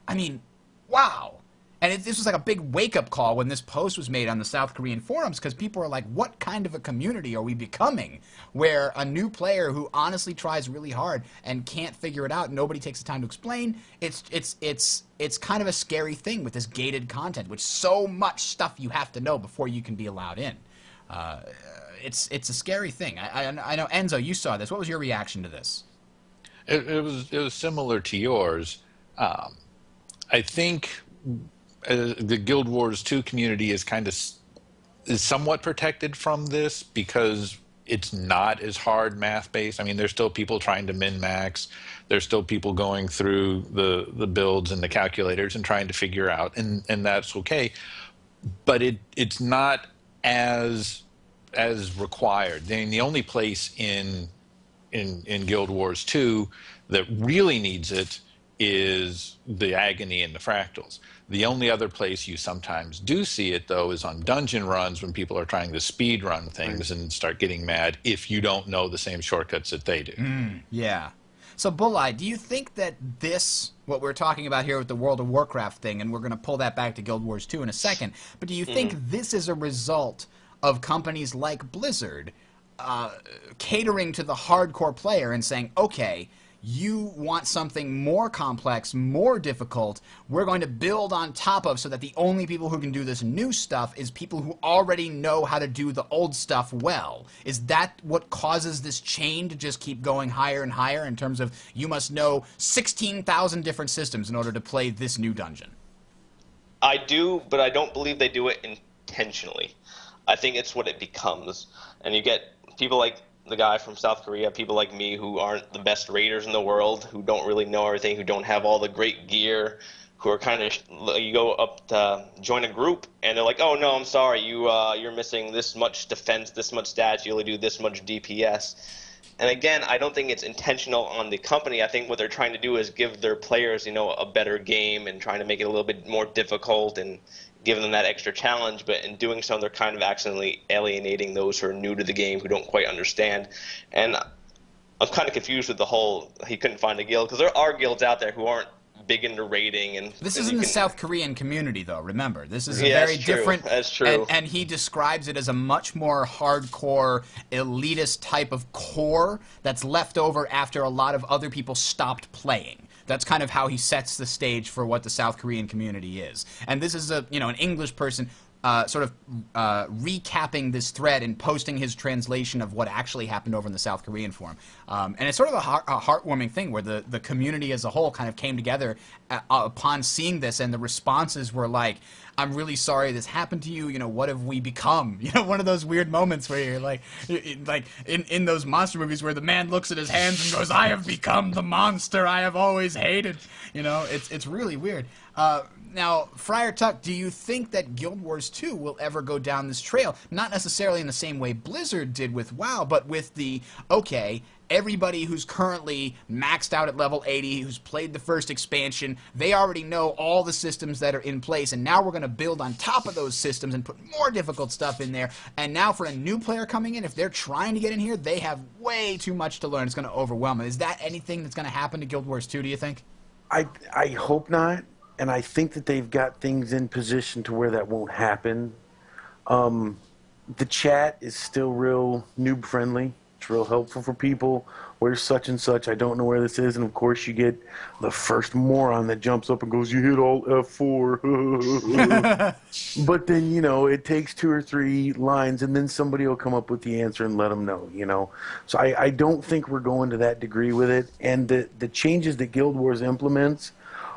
S2: I mean, wow. And this was like a big wake-up call when this post was made on the South Korean forums, because people are like, what kind of a community are we becoming where a new player who honestly tries really hard and can't figure it out, nobody takes the time to explain? It's kind of a scary thing with this gated content, with so much stuff you have to know before you can be allowed in. It's a scary thing. I know, Enzo, you saw this. What was your reaction to this?
S4: It was similar to yours. I think the Guild Wars 2 community is somewhat protected from this because it's not as hard math based. I mean, there's still people trying to min max. There's still people going through the builds and the calculators and trying to figure out, and that's okay. but it's not as required. I mean, the only place in Guild Wars 2 that really needs it is the agony and the fractals. The only other place you sometimes do see it, though, is on dungeon runs when people are trying to speed run things and start getting mad if you don't know the same shortcuts that they do.
S2: Yeah. So, Bulleye, do you think that this, what we're talking about here with the World of Warcraft thing, and we're going to pull that back to Guild Wars 2 in a second, but do you think this is a result of companies like Blizzard catering to the hardcore player and saying, okay, you want something more complex, more difficult, we're going to build on top of so that the only people who can do this new stuff is people who already know how to do the old stuff well? Is that what causes this chain to just keep going higher and higher in terms of you must know 16,000 different systems in order to play this new dungeon?
S5: I do, but I don't believe they do it intentionally. I think it's what it becomes. And you get people like the guy from South Korea, people like me who aren't the best raiders in the world, who don't really know everything, who don't have all the great gear, who are kind of, you go up to join a group and they're like, oh no, I'm sorry, you're missing this much defense, this much stats, you only do this much DPS. And again, I don't think it's intentional on the company. I think what they're trying to do is give their players, a better game and trying to make it a little bit more difficult and giving them that extra challenge, but in doing so, they're kind of accidentally alienating those who are new to the game, who don't quite understand. And I'm kind of confused with the whole he couldn't find a guild, because there are guilds out there who aren't big into raiding. And
S2: this is in the South Korean community, though. Remember, this is a very different.
S5: That's true.
S2: And he describes it as a much more hardcore, elitist type of core that's left over after a lot of other people stopped playing. That's kind of how he sets the stage for what the South Korean community is. And this is an English person sort of recapping this thread and posting his translation of what actually happened over in the South Korean forum. And it's sort of a heartwarming thing where the community as a whole kind of came together upon seeing this, and the responses were like, I'm really sorry this happened to you, what have we become? One of those weird moments where you're like in those monster movies where the man looks at his hands and goes, I have become the monster I have always hated. It's really weird. Now, Friar Tuck, do you think that Guild Wars 2 will ever go down this trail? Not necessarily in the same way Blizzard did with WoW, but with the, okay, everybody who's currently maxed out at level 80, who's played the first expansion, they already know all the systems that are in place, and now we're going to build on top of those systems and put more difficult stuff in there. And now for a new player coming in, if they're trying to get in here, they have way too much to learn. It's going to overwhelm them. Is that anything that's going to happen to Guild Wars 2, do you think?
S3: I hope not. And I think that they've got things in position to where that won't happen. The chat is still real noob friendly. It's real helpful for people. Where's such and such? I don't know where this is. And of course you get the first moron that jumps up and goes, you hit all F4. But then, it takes 2 or 3 lines and then somebody will come up with the answer and let them know, So I don't think we're going to that degree with it. And the changes that Guild Wars implements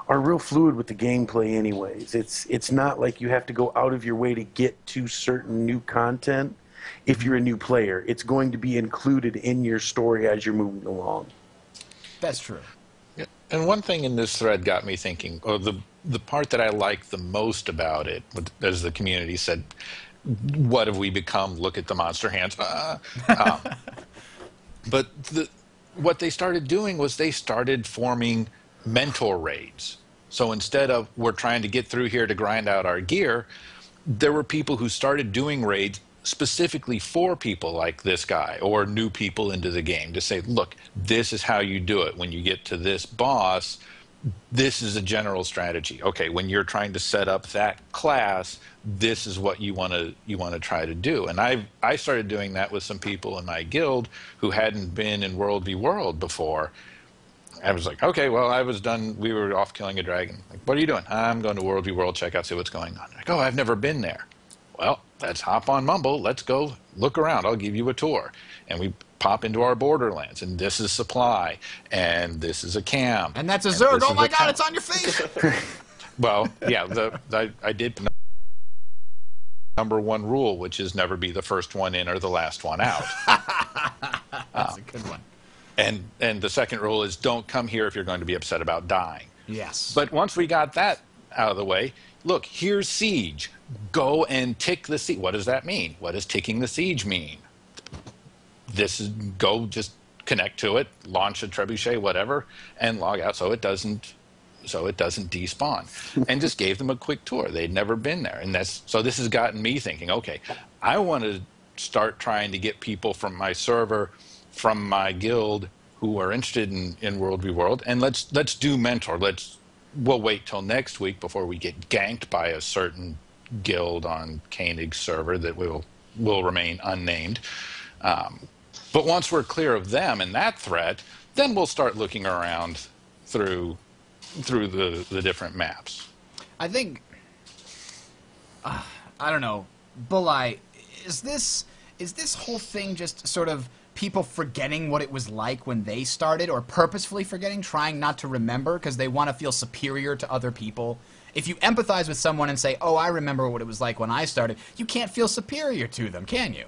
S3: are real fluid with the gameplay anyways. It's not like you have to go out of your way to get to certain new content if you're a new player. It's going to be included in your story as you're moving along.
S2: That's true.
S4: Yeah. And one thing in this thread got me thinking, the part that I like the most about it, as the community said, what have we become? Look at the monster hands. But what they started doing was they started forming mentor raids. So instead of we're trying to get through here to grind out our gear, there were people who started doing raids specifically for people like this guy or new people into the game to say, look, this is how you do it. When you get to this boss, this is a general strategy. Okay, when you're trying to set up that class, this is what you want to try to do. And I started doing that with some people in my guild who hadn't been in World v. World before. I was like, okay, well, I was done. We were off killing a dragon. Like, what are you doing? I'm going to World v. World, check out, see what's going on. Like, oh, I've never been there. Well, let's hop on Mumble. Let's go look around. I'll give you a tour. And we pop into our borderlands, and this is supply, and this is a camp.
S2: And that's a Zerg. Oh, my God, it's on your face.
S4: Well, yeah, I did number 1 rule, which is never be the first one in or the last one out.
S2: That's a good one.
S4: And the second rule is don't come here if you're going to be upset about dying.
S2: Yes.
S4: But once we got that out of the way. Look, here's siege. Go and tick the siege. What does that mean? What does ticking the siege mean? Go just connect to it, launch a trebuchet, whatever, and log out so it doesn't despawn. And just gave them a quick tour. They'd never been there. And so this has gotten me thinking, okay, I want to start trying to get people from my server, from my guild, who are interested in World v. World, and let's do mentor. We'll wait till next week before we get ganked by a certain guild on Koenig's server that will remain unnamed. But once we're clear of them and that threat, then we'll start looking around through the different maps.
S2: I think, I don't know, Bulleye, is this whole thing just sort of people forgetting what it was like when they started, or purposefully forgetting, trying not to remember because they want to feel superior to other people? If you empathize with someone and say, oh, I remember what it was like when I started, you can't feel superior to them, can you?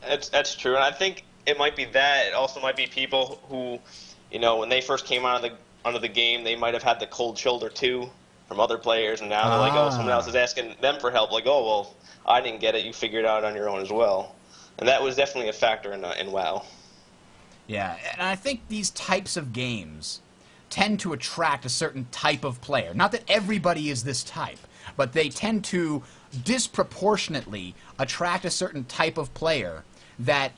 S5: That's true, and I think it might be that. It also might be people who, when they first came onto the game, they might have had the cold shoulder too from other players, and now they're like, oh, someone else is asking them for help. Like, oh, well, I didn't get it. You figured it out on your own as well. And that was definitely a factor in WoW.
S2: Yeah, and I think these types of games tend to attract a certain type of player. Not that everybody is this type, but they tend to disproportionately attract a certain type of player that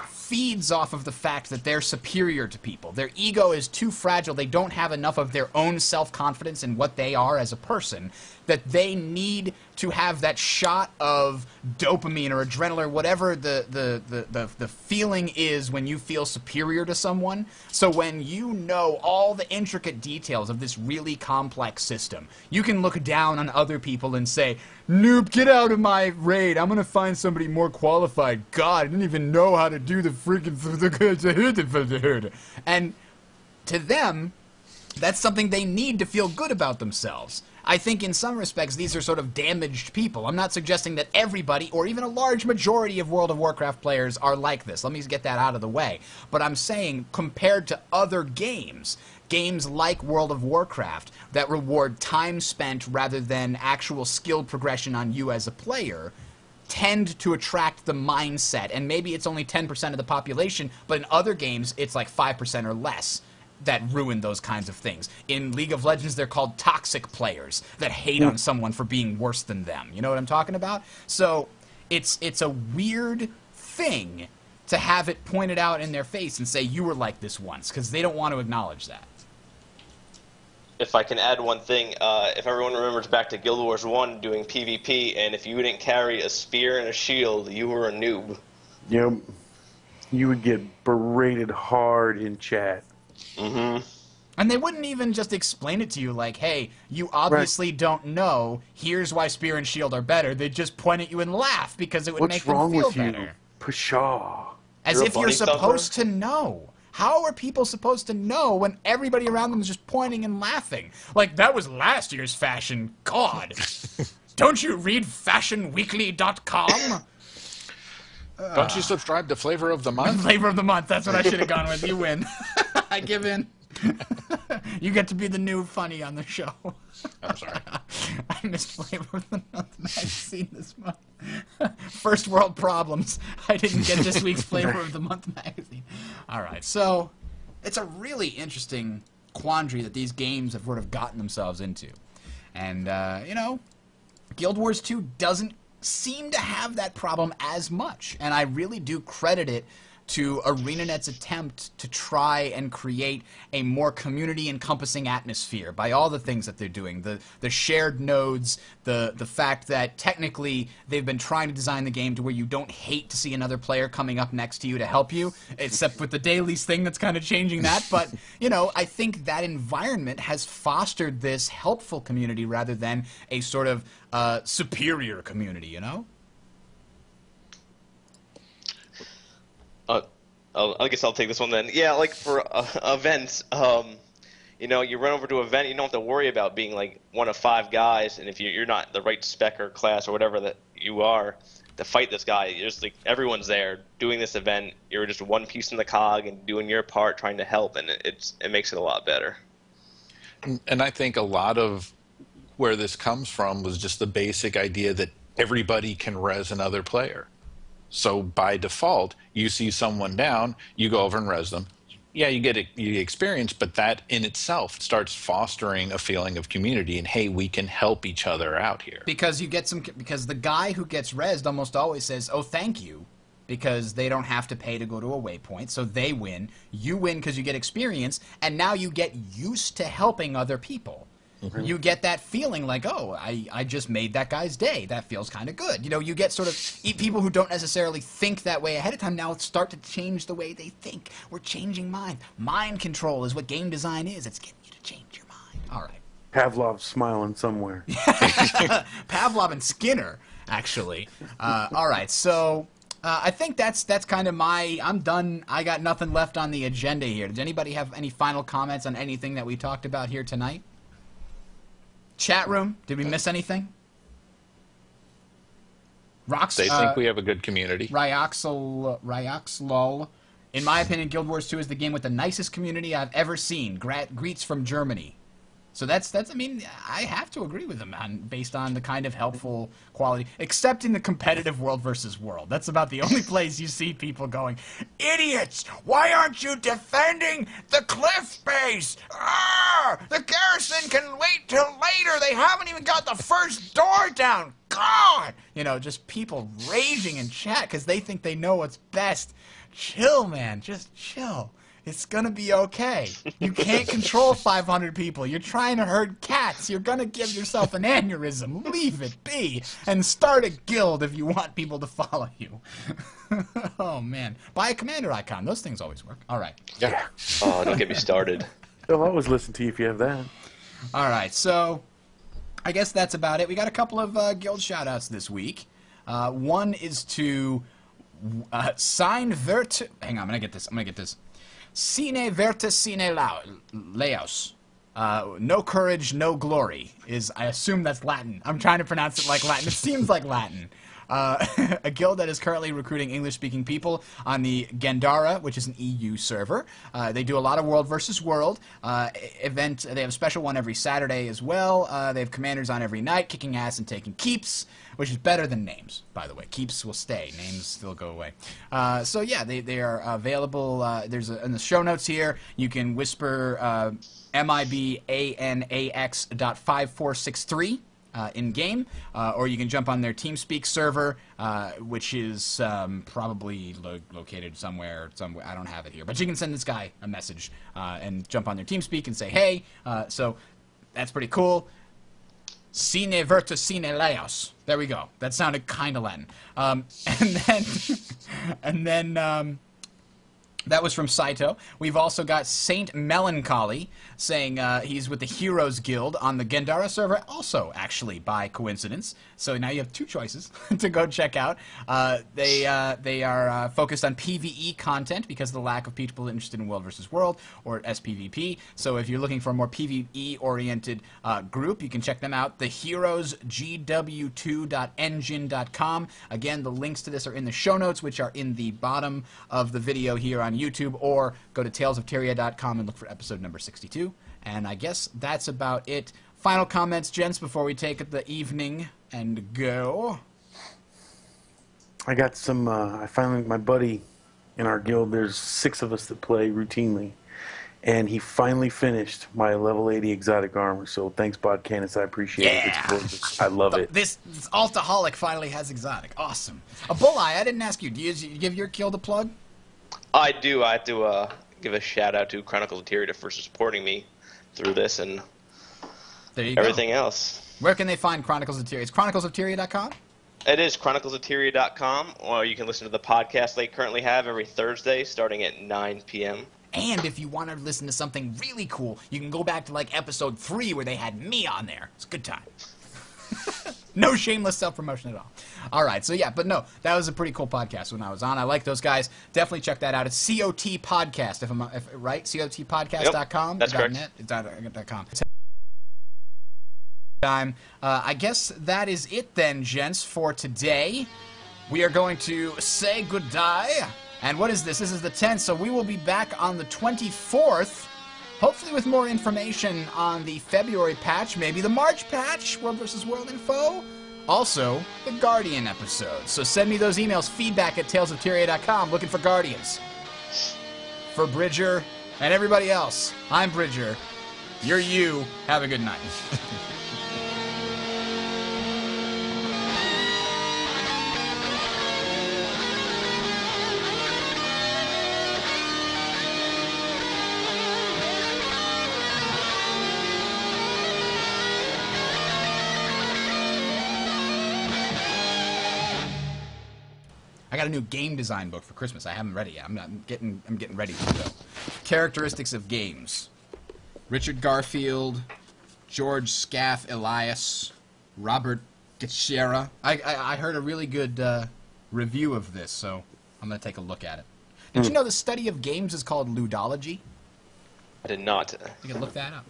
S2: feeds off of the fact that they're superior to people. Their ego is too fragile. They don't have enough of their own self-confidence in what they are as a person, that they need to have that shot of dopamine or adrenaline or whatever the feeling is when you feel superior to someone. So when you know all the intricate details of this really complex system, you can look down on other people and say, noob, get out of my raid. I'm going to find somebody more qualified. God, I didn't even know how to do the freaking... And to them, that's something they need to feel good about themselves. I think in some respects these are sort of damaged people. I'm not suggesting that everybody, or even a large majority of World of Warcraft players are like this. Let me get that out of the way. But I'm saying compared to other games like World of Warcraft that reward time spent rather than actual skill progression on you as a player, tend to attract the mindset. And maybe it's only 10% of the population, but in other games it's like 5% or less that ruin those kinds of things. In League of Legends, they're called toxic players that hate on someone for being worse than them. You know what I'm talking about? So it's a weird thing to have it pointed out in their face and say, you were like this once, because they don't want to acknowledge that.
S5: If I can add one thing, if everyone remembers back to Guild Wars 1 doing PvP, and if you didn't carry a spear and a shield, you were a noob.
S3: Yep. You would get berated hard in chat.
S5: Mm-hmm.
S2: And they wouldn't even just explain it to you like, hey, you obviously don't know, here's why spear and shield are better. They'd just point at you and laugh because it would make them feel better. What's wrong with you?
S3: Pshaw.
S2: As if you're supposed to know. How are people supposed to know when everybody around them is just pointing and laughing? Like, that was last year's fashion. God. Don't you read fashionweekly.com?
S4: Don't you subscribe to Flavor of the Month?
S2: Flavor of the Month. That's what I should have gone with. You win. I give in. You get to be the new funny on the show.
S4: I'm sorry.
S2: I missed Flavor of the Month magazine this month. First world problems. I didn't get this week's Flavor of the Month magazine. All right, so it's a really interesting quandary that these games have sort of gotten themselves into. And, Guild Wars 2 doesn't seem to have that problem as much. And I really do credit it to ArenaNet's attempt to try and create a more community-encompassing atmosphere by all the things that they're doing. The shared nodes, the fact that technically they've been trying to design the game to where you don't hate to see another player coming up next to you to help you, except with the dailies thing that's kind of changing that. But, I think that environment has fostered this helpful community rather than a sort of superior community,
S5: I guess I'll take this one then. Yeah, like for events, you run over to an event, you don't have to worry about being like one of 5 guys, and if you're not the right spec or class or whatever that you are to fight this guy, you're just like everyone's there doing this event. You're just one piece in the cog and doing your part, trying to help, and it makes it a lot better.
S4: And I think a lot of where this comes from was just the basic idea that everybody can res another player. So by default, you see someone down, you go over and res them. Yeah, you get experience, but that in itself starts fostering a feeling of community and, hey, we can help each other out here.
S2: Because the guy who gets rezzed almost always says, "Oh, thank you," because they don't have to pay to go to a waypoint, so they win. You win because you get experience, and now you get used to helping other people. Mm-hmm. You get that feeling like, oh, I just made that guy's day. That feels kind of good. You know, you get sort of people who don't necessarily think that way ahead of time now start to change the way they think. We're changing mind. Mind control is what game design is. It's getting you to change your mind. All right.
S3: Pavlov's smiling somewhere.
S2: Pavlov and Skinner, actually. All right, so I think that's kind of I'm done. I got nothing left on the agenda here. Does anybody have any final comments on anything that we talked about here tonight? Chat room, did we miss anything?
S4: They think we have a good community.
S2: Ryoxlol. In my opinion, Guild Wars 2 is the game with the nicest community I've ever seen. Greets from Germany. So that's I mean, I have to agree with him based on the kind of helpful quality, except in the competitive world versus world. That's about the only place you see people going, "Idiots! Why aren't you defending the cliff base? Ah! The garrison can wait till later. They haven't even got the first door down. God!" You know, just people raging in chat because they think they know what's best. Chill, man. Just chill. It's gonna be okay. You can't control 500 people. You're trying to herd cats. You're gonna give yourself an aneurysm. Leave it be. And start a guild if you want people to follow you. Oh, man. Buy a commander icon. Those things always work. All right.
S3: Yeah.
S5: Oh, don't get me started.
S3: They'll always listen to you if you have that.
S2: All right, so I guess that's about it. We got a couple of guild shout-outs this week. One is to Sign Vert... Hang on, I'm gonna get this. Sine Verta Sine Laos. No courage, no glory is, I assume that's Latin. I'm trying to pronounce it like Latin. It seems like Latin. A guild that is currently recruiting English-speaking people on the Gandara, which is an EU server. They do a lot of World versus World event. They have a special one every Saturday as well. They have commanders on every night, kicking ass and taking keeps, which is better than names, by the way. Keeps will stay. Names still go away. So, yeah, they are available. There's in the show notes here, you can whisper MIBANAX.5463. In-game, or you can jump on their TeamSpeak server, which is probably located somewhere. I don't have it here. But you can send this guy a message and jump on their TeamSpeak and say, hey. So that's pretty cool. Sine Verta Sine Laos. There we go. That sounded kind of Latin. And then that was from Saito. We've also got Saint Melancholy saying he's with the Heroes Guild on the Gandara server, also actually by coincidence. So now you have two choices to go check out. They are focused on PvE content because of the lack of people interested in World versus World or SPVP. So if you're looking for a more PvE-oriented group, you can check them out. TheHeroesGW2.engine.com. Again, the links to this are in the show notes, which are in the bottom of the video here on YouTube, or go to talesoftyria.com and look for episode number 62. And I guess that's about it. Final comments, gents, before we take the evening and go.
S3: I got some, my buddy in our guild, there's 6 of us that play routinely, and he finally finished my level 80 exotic armor, so thanks, Bod Canis, I appreciate it. It's gorgeous. I love it.
S2: This Altaholic finally has exotic. Awesome. A Bulleye, I didn't ask you, do you give your guild a plug?
S5: I do. I have to give a shout-out to Chronicles of Tyria for supporting me through this and everything else.
S2: Where can they find Chronicles of Tyria? It's chroniclesoftyria.com?
S5: It is chroniclesoftyria.com, or you can listen to the podcast they currently have every Thursday starting at 9 p.m.
S2: And if you want to listen to something really cool, you can go back to like episode 3 where they had me on there. It's a good time. No shameless self-promotion at all. All right, so yeah, but no, that was a pretty cool podcast when I was on. I like those guys. Definitely check that out. It's COT Podcast, right? COTpodcast.com?
S5: Yep, that's correct.
S2: .net? It's .com. Time. I guess that is it then, gents, for today. We are going to say goodbye. And what is this? This is the 10th, so we will be back on the 24th. hopefully with more information on the February patch, maybe the March patch, World vs. World info. Also, the Guardian episode. So send me those emails, feedback@talesoftyria.com, looking for Guardians. For Bridger and everybody else, I'm Bridger. You're you. Have a good night. I got a new game design book for Christmas. I haven't read it yet. I'm getting ready to go. Characteristics of games. Richard Garfield, George Scaff Elias, Robert Gachera. I heard a really good review of this, so I'm going to take a look at it. Did you know the study of games is called ludology?
S5: I did not.
S2: You can look that up.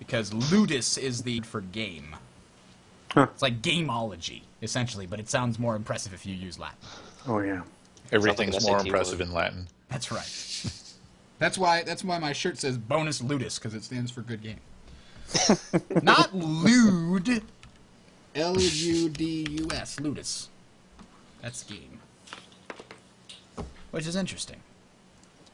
S2: Because ludus is the for game.
S3: Huh.
S2: It's like gameology, essentially, but it sounds more impressive if you use Latin.
S3: Oh, yeah.
S4: Everything's
S5: Something
S4: more
S5: SAT
S4: impressive
S5: word.
S4: in Latin.
S2: That's right. That's why my shirt says bonus ludus, because it stands for good game. Not lewd. Ludus. Ludus. That's game. Which is interesting.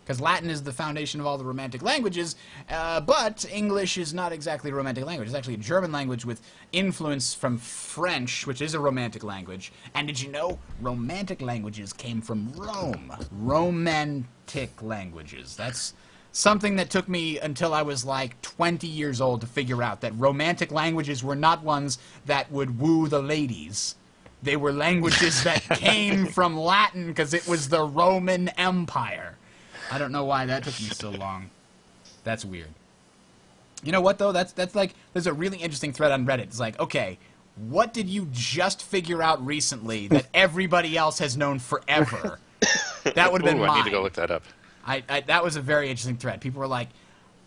S2: Because Latin is the foundation of all the Romantic languages, but English is not exactly a Romantic language. It's actually a German language with influence from French, which is a Romantic language. And did you know Romantic languages came from Rome? Romantic languages. That's something that took me until I was like 20 years old to figure out, that Romantic languages were not ones that would woo the ladies. They were languages that came from Latin because it was the Roman Empire. I don't know why that took me so long. That's weird. You know what, though? That's like, there's a really interesting thread on Reddit. It's like, okay, what did you just figure out recently that everybody else has known forever? That would have been mine.
S4: I need to go look that up.
S2: That was a very interesting thread. People were like,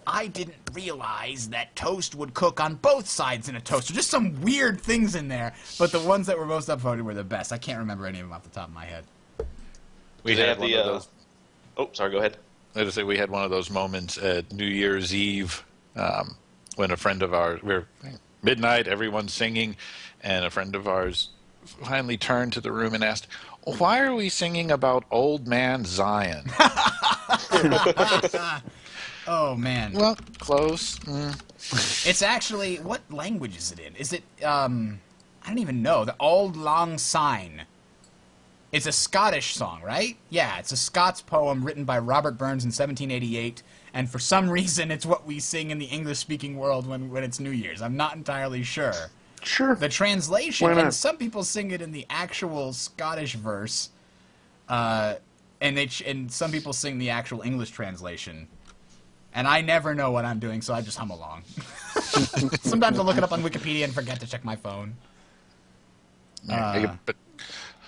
S2: I didn't realize that toast would cook on both sides in a toaster. Just some weird things in there. But the ones that were most upvoted were the best. I can't remember any of them off the top of my head.
S4: We
S5: Do they
S4: had
S5: have
S4: one
S5: the,
S4: of those.
S5: Oh, sorry, go ahead.
S4: I just say we had one of those moments at New Year's Eve when a friend of ours, we were midnight, everyone's singing, and a friend of ours finally turned to the room and asked, "Why are we singing about old man Zion?"
S2: Oh, man.
S4: Well, close.
S2: It's actually, what language is it in? Is it, I don't even know. The Auld Lang Syne. It's a Scottish song, right? Yeah, it's a Scots poem written by Robert Burns in 1788, and for some reason it's what we sing in the English-speaking world when it's New Year's. I'm not entirely sure.
S3: Sure.
S2: The translation,
S3: Why not?
S2: and some people sing it in the actual Scottish verse, and some people sing the actual English translation. And I never know what I'm doing, so I just hum along. Sometimes I'll look it up on Wikipedia and forget to check my phone.
S4: But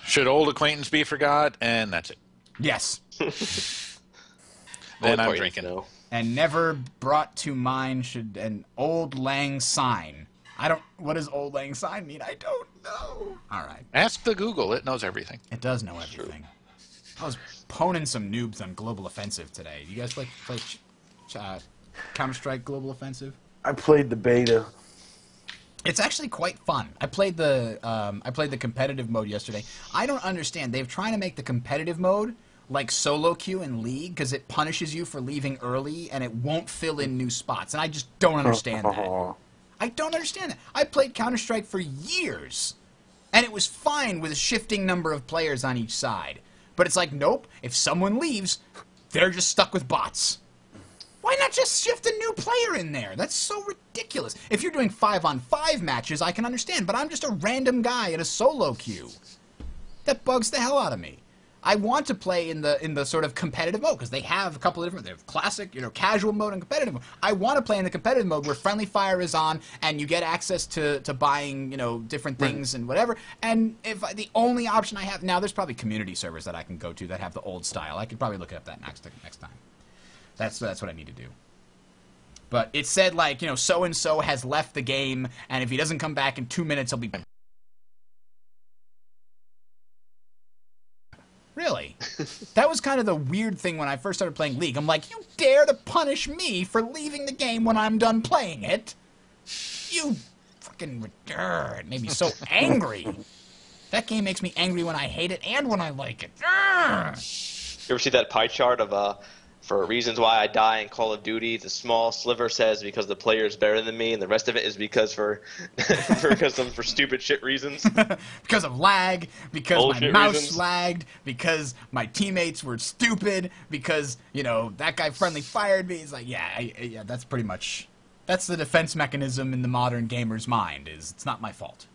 S4: should old acquaintance be forgot? And that's it.
S2: Yes.
S4: Then I'm
S5: Old
S4: drinking.
S5: no.
S2: And never brought to mind should an Auld Lang Syne. What does Auld Lang Syne mean? I don't know. All right.
S4: Ask the Google. It knows everything.
S2: It does know everything. I was poning some noobs on Global Offensive today. You guys play Counter-Strike Global Offensive?
S3: I played the beta.
S2: It's actually quite fun. I played the competitive mode yesterday. I don't understand. They're trying to make the competitive mode like solo queue in League because it punishes you for leaving early and it won't fill in new spots. And I just don't understand that. I don't understand that. I played Counter-Strike for years, and it was fine with a shifting number of players on each side. But it's like, nope, if someone leaves, they're just stuck with bots. Why not just shift a new player in there? That's so ridiculous. If you're doing 5-on-5 matches, I can understand, but I'm just a random guy in a solo queue. That bugs the hell out of me. I want to play in the sort of competitive mode because they have a couple of different. They have classic, casual mode and competitive mode. I want to play in the competitive mode where friendly fire is on and you get access to buying different things and whatever. And if the only option I have now, there's probably community servers that I can go to that have the old style. I could probably look up that next time. That's what I need to do. But it said like so and so has left the game, and if he doesn't come back in 2 minutes, he'll be. Really? That was kind of the weird thing when I first started playing League. I'm like, you dare to punish me for leaving the game when I'm done playing it? You fucking... It made me so angry. That game makes me angry when I hate it and when I like it.
S5: You ever see that pie chart of for reasons why I die in Call of Duty? The small sliver says because the player is better than me, and the rest of it is because for for stupid shit reasons.
S2: Because of lag, because
S5: Bullshit
S2: my mouse
S5: reasons.
S2: lagged, because my teammates were stupid, because, you know, that guy friendly fired me. It's like, yeah, that's pretty much... That's the defense mechanism in the modern gamer's mind, is it's not my fault.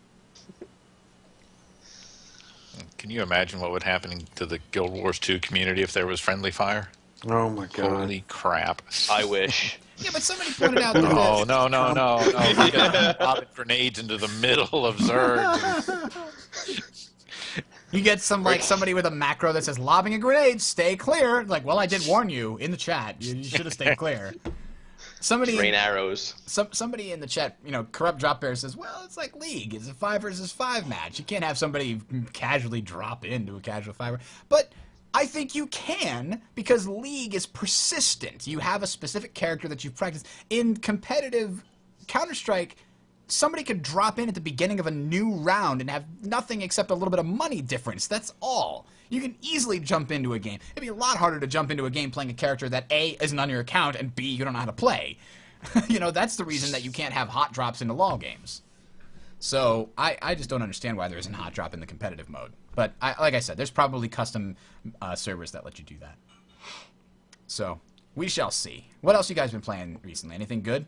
S4: Can you imagine what would happen to the Guild Wars 2 community if there was friendly fire?
S3: Oh my god.
S4: Holy crap.
S5: I wish.
S2: Yeah, but somebody pointed out that...
S4: Oh, no. We're gonna lob grenades into the middle of Zerg.
S2: You get somebody with a macro that says, lobbing a grenade, stay clear. Like, well, I did warn you in the chat. You should have stayed clear.
S5: Rain arrows.
S2: Somebody in the chat, you know, Corrupt Drop Bear says, well, it's like League. It's a 5 versus 5 match. You can't have somebody casually drop into a casual 5. But I think you can, because League is persistent. You have a specific character that you've practiced. In competitive Counter-Strike, somebody could drop in at the beginning of a new round and have nothing except a little bit of money difference. That's all. You can easily jump into a game. It'd be a lot harder to jump into a game playing a character that A, isn't on your account, and B, you don't know how to play. You know, that's the reason that you can't have hot drops into LoL games. So I just don't understand why there isn't hot drop in the competitive mode. But like I said, there's probably custom servers that let you do that. So we shall see. What else you guys been playing recently? Anything good?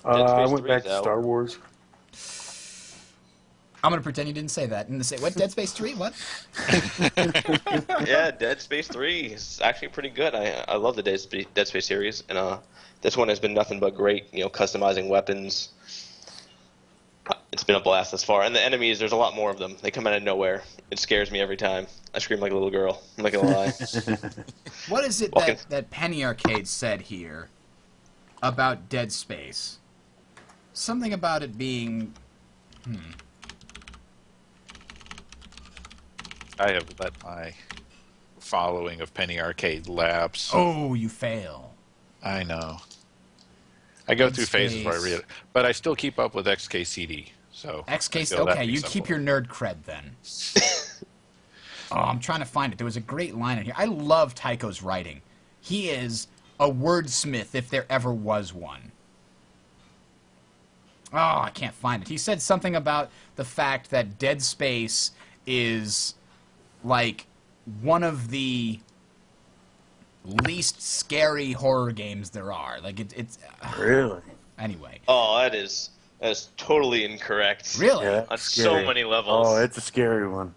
S3: I went
S5: 3
S3: back
S5: is
S3: to
S5: out.
S3: Star Wars.
S2: I'm going to pretend you didn't say that. And say, what, Dead Space 3? What?
S5: Yeah, Dead Space 3 is actually pretty good. I love the Dead Space series, and this one has been nothing but great. You know, customizing weapons. It's been a blast thus far. And the enemies, there's a lot more of them. They come out of nowhere. It scares me every time. I scream like a little girl. I'm not going to lie.
S2: What is it that Penny Arcade said here about Dead Space? Something about it being...
S4: I have let my following of Penny Arcade lapse.
S2: Oh, you fail.
S4: I know. I go
S2: Dead
S4: through phases where I read it. But I still keep up with XKCD. So
S2: XK, okay, you keep your nerd cred then. Oh, I'm trying to find it. There was a great line in here. I love Tycho's writing. He is a wordsmith if there ever was one. Oh, I can't find it. He said something about the fact that Dead Space is like one of the least scary horror games there are. Like it's
S3: Really?
S2: anyway.
S5: Oh, that is totally incorrect.
S2: Really?
S3: Yeah,
S5: On
S3: scary.
S5: so many levels.
S3: Oh, it's a scary one.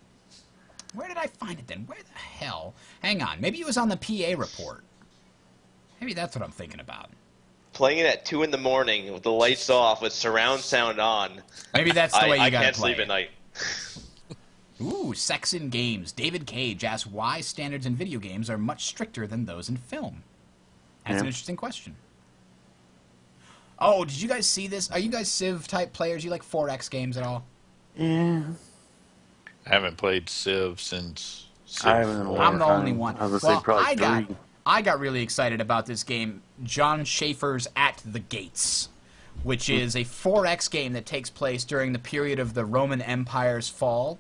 S2: Where did I find it then? Where the hell? Hang on. Maybe it was on the PA report. Maybe that's what I'm thinking about.
S5: Playing it at 2 in the morning with the lights off with surround sound on.
S2: Maybe that's the way you
S5: I
S2: gotta
S5: can't
S2: play
S5: sleep
S2: it.
S5: at night.
S2: Ooh, Sex in Games. David Cage asks why standards in video games are much stricter than those in film. That's an interesting question. Oh, did you guys see this? Are you guys Civ-type players? You like 4X games at all?
S3: Yeah.
S4: I haven't played Civ since Civ
S3: I haven't in a
S4: 4.
S3: long
S2: I'm the
S3: time.
S2: only one.
S3: I was gonna say probably 3.
S2: I got really excited about this game, John Schaefer's At the Gates, which is a 4X game that takes place during the period of the Roman Empire's fall.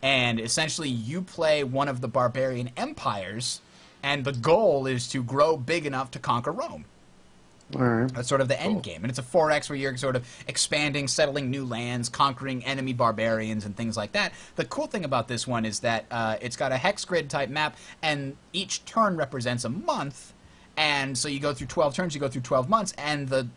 S2: And essentially you play one of the barbarian empires, and the goal is to grow big enough to conquer Rome.
S3: All right.
S2: That's sort of the end game. And it's a 4X where you're sort of expanding, settling new lands, conquering enemy barbarians and things like that. The cool thing about this one is that it's got a hex grid type map, and each turn represents a month. And so you go through 12 turns, you go through 12 months, and the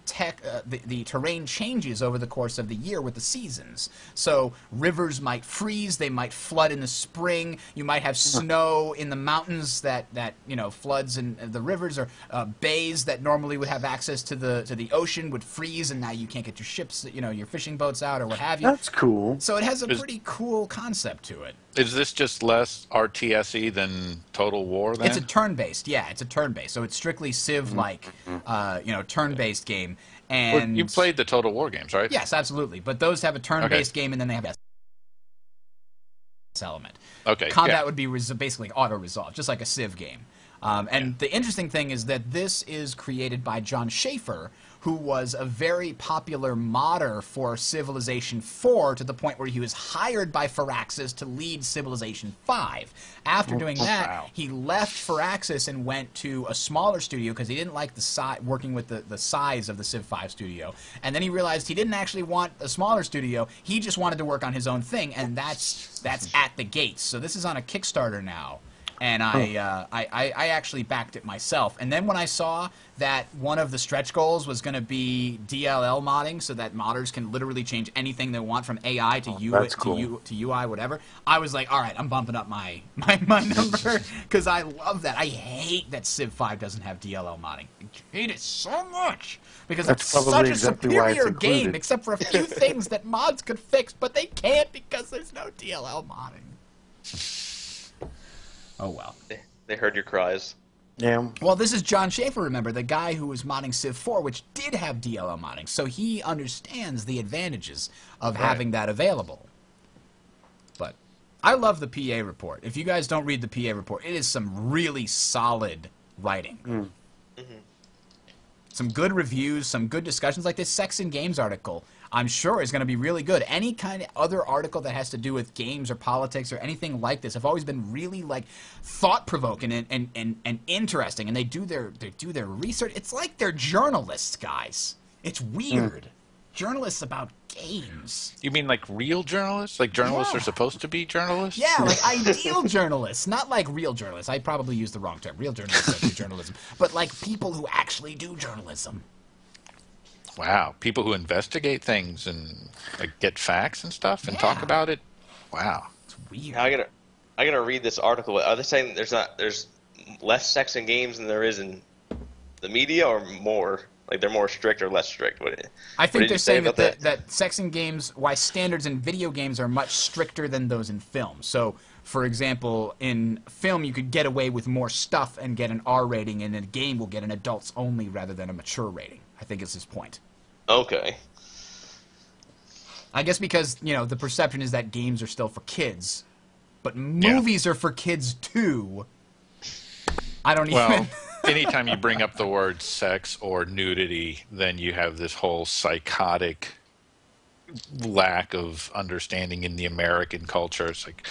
S2: terrain changes over the course of the year with the seasons. So rivers might freeze, they might flood in the spring, you might have snow in the mountains that you know, floods in the rivers, or bays that normally would have access to the ocean would freeze, and now you can't get your ships, you know, your fishing boats out or what have you.
S3: That's cool.
S2: So it has a pretty cool concept to it.
S4: Is this just less RTSE than Total War then?
S2: It's a turn-based, yeah. It's a turn-based, so it's strictly Civ-like, you know, turn-based game. And
S4: Well, you played the Total War games, right?
S2: Yes, absolutely. But those have a turn-based game, and then they have its element.
S4: Okay,
S2: Combat
S4: yeah.
S2: would be basically auto-resolve, just like a Civ game. And the interesting thing is that this is created by John Schaefer, who was a very popular modder for Civilization 4 to the point where he was hired by Firaxis to lead Civilization 5. After doing that, he left Firaxis and went to a smaller studio because he didn't like the working with the size of the Civ 5 studio. And then he realized he didn't actually want a smaller studio. He just wanted to work on his own thing, and that's at the gates. So this is on a Kickstarter now. And I actually backed it myself. And then when I saw that one of the stretch goals was going to be DLL modding, so that modders can literally change anything they want from AI to UI, whatever, I was like, all right, I'm bumping up my number because I love that. I hate that Civ 5 doesn't have DLL modding. I hate it so much because it's such a superior game, except for a few things that mods could fix, but they can't because there's no DLL modding. Oh, well.
S5: They heard your cries.
S3: Yeah.
S2: Well, this is John Schaefer, remember, the guy who was modding Civ 4, which did have DLL modding, so he understands the advantages of having that available. But I love the PA report. If you guys don't read the PA report, it is some really solid writing. Mm-hmm. Some good reviews, some good discussions, like this Sex and Games article. I'm sure is going to be really good. Any kind of other article that has to do with games or politics or anything like this have always been really like thought-provoking and interesting. And they do their research. It's like they're journalists, guys. It's weird. Journalists about games.
S4: You mean like real journalists? Like journalists are supposed to be journalists?
S2: Yeah, like ideal journalists, not like real journalists. I probably used the wrong term. Real journalists don't do journalism, but like people who actually do journalism.
S4: Wow, people who investigate things and like get facts and stuff and talk about it. Wow,
S2: it's weird.
S5: Now I gotta read this article. Are they saying there's less sex in games than there is in the media, or more? Like they're more strict or less strict?
S2: I think they're saying that sex in games, why standards in video games are much stricter than those in film. So, for example, in film you could get away with more stuff and get an R rating, and in a game will get an adults only rather than a mature rating. I think is his point.
S5: Okay.
S2: I guess because, the perception is that games are still for kids, but movies are for kids too. I don't even...
S4: Well, anytime you bring up the word sex or nudity, then you have this whole psychotic lack of understanding in the American culture. It's like,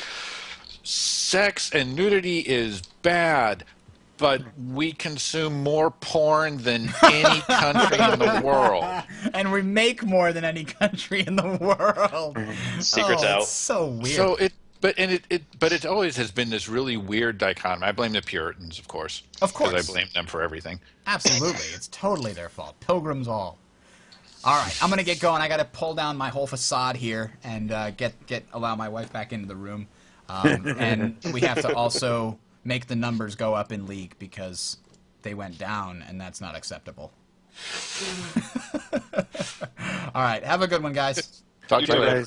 S4: sex and nudity is bad, but we consume more porn than any country in the world.
S2: And we make more than any country in the world.
S5: Secrets out.
S2: It's so weird.
S4: So but it always has been this really weird dichotomy. I blame the Puritans, of course.
S2: Of course.
S4: Because I blame them for everything.
S2: Absolutely. It's totally their fault. Pilgrims all. All right, I'm going to get going. I got to pull down my whole facade here and allow my wife back into the room. And we have to also make the numbers go up in League because they went down, and that's not acceptable. All right, have a good one, guys.
S4: Talk to you later.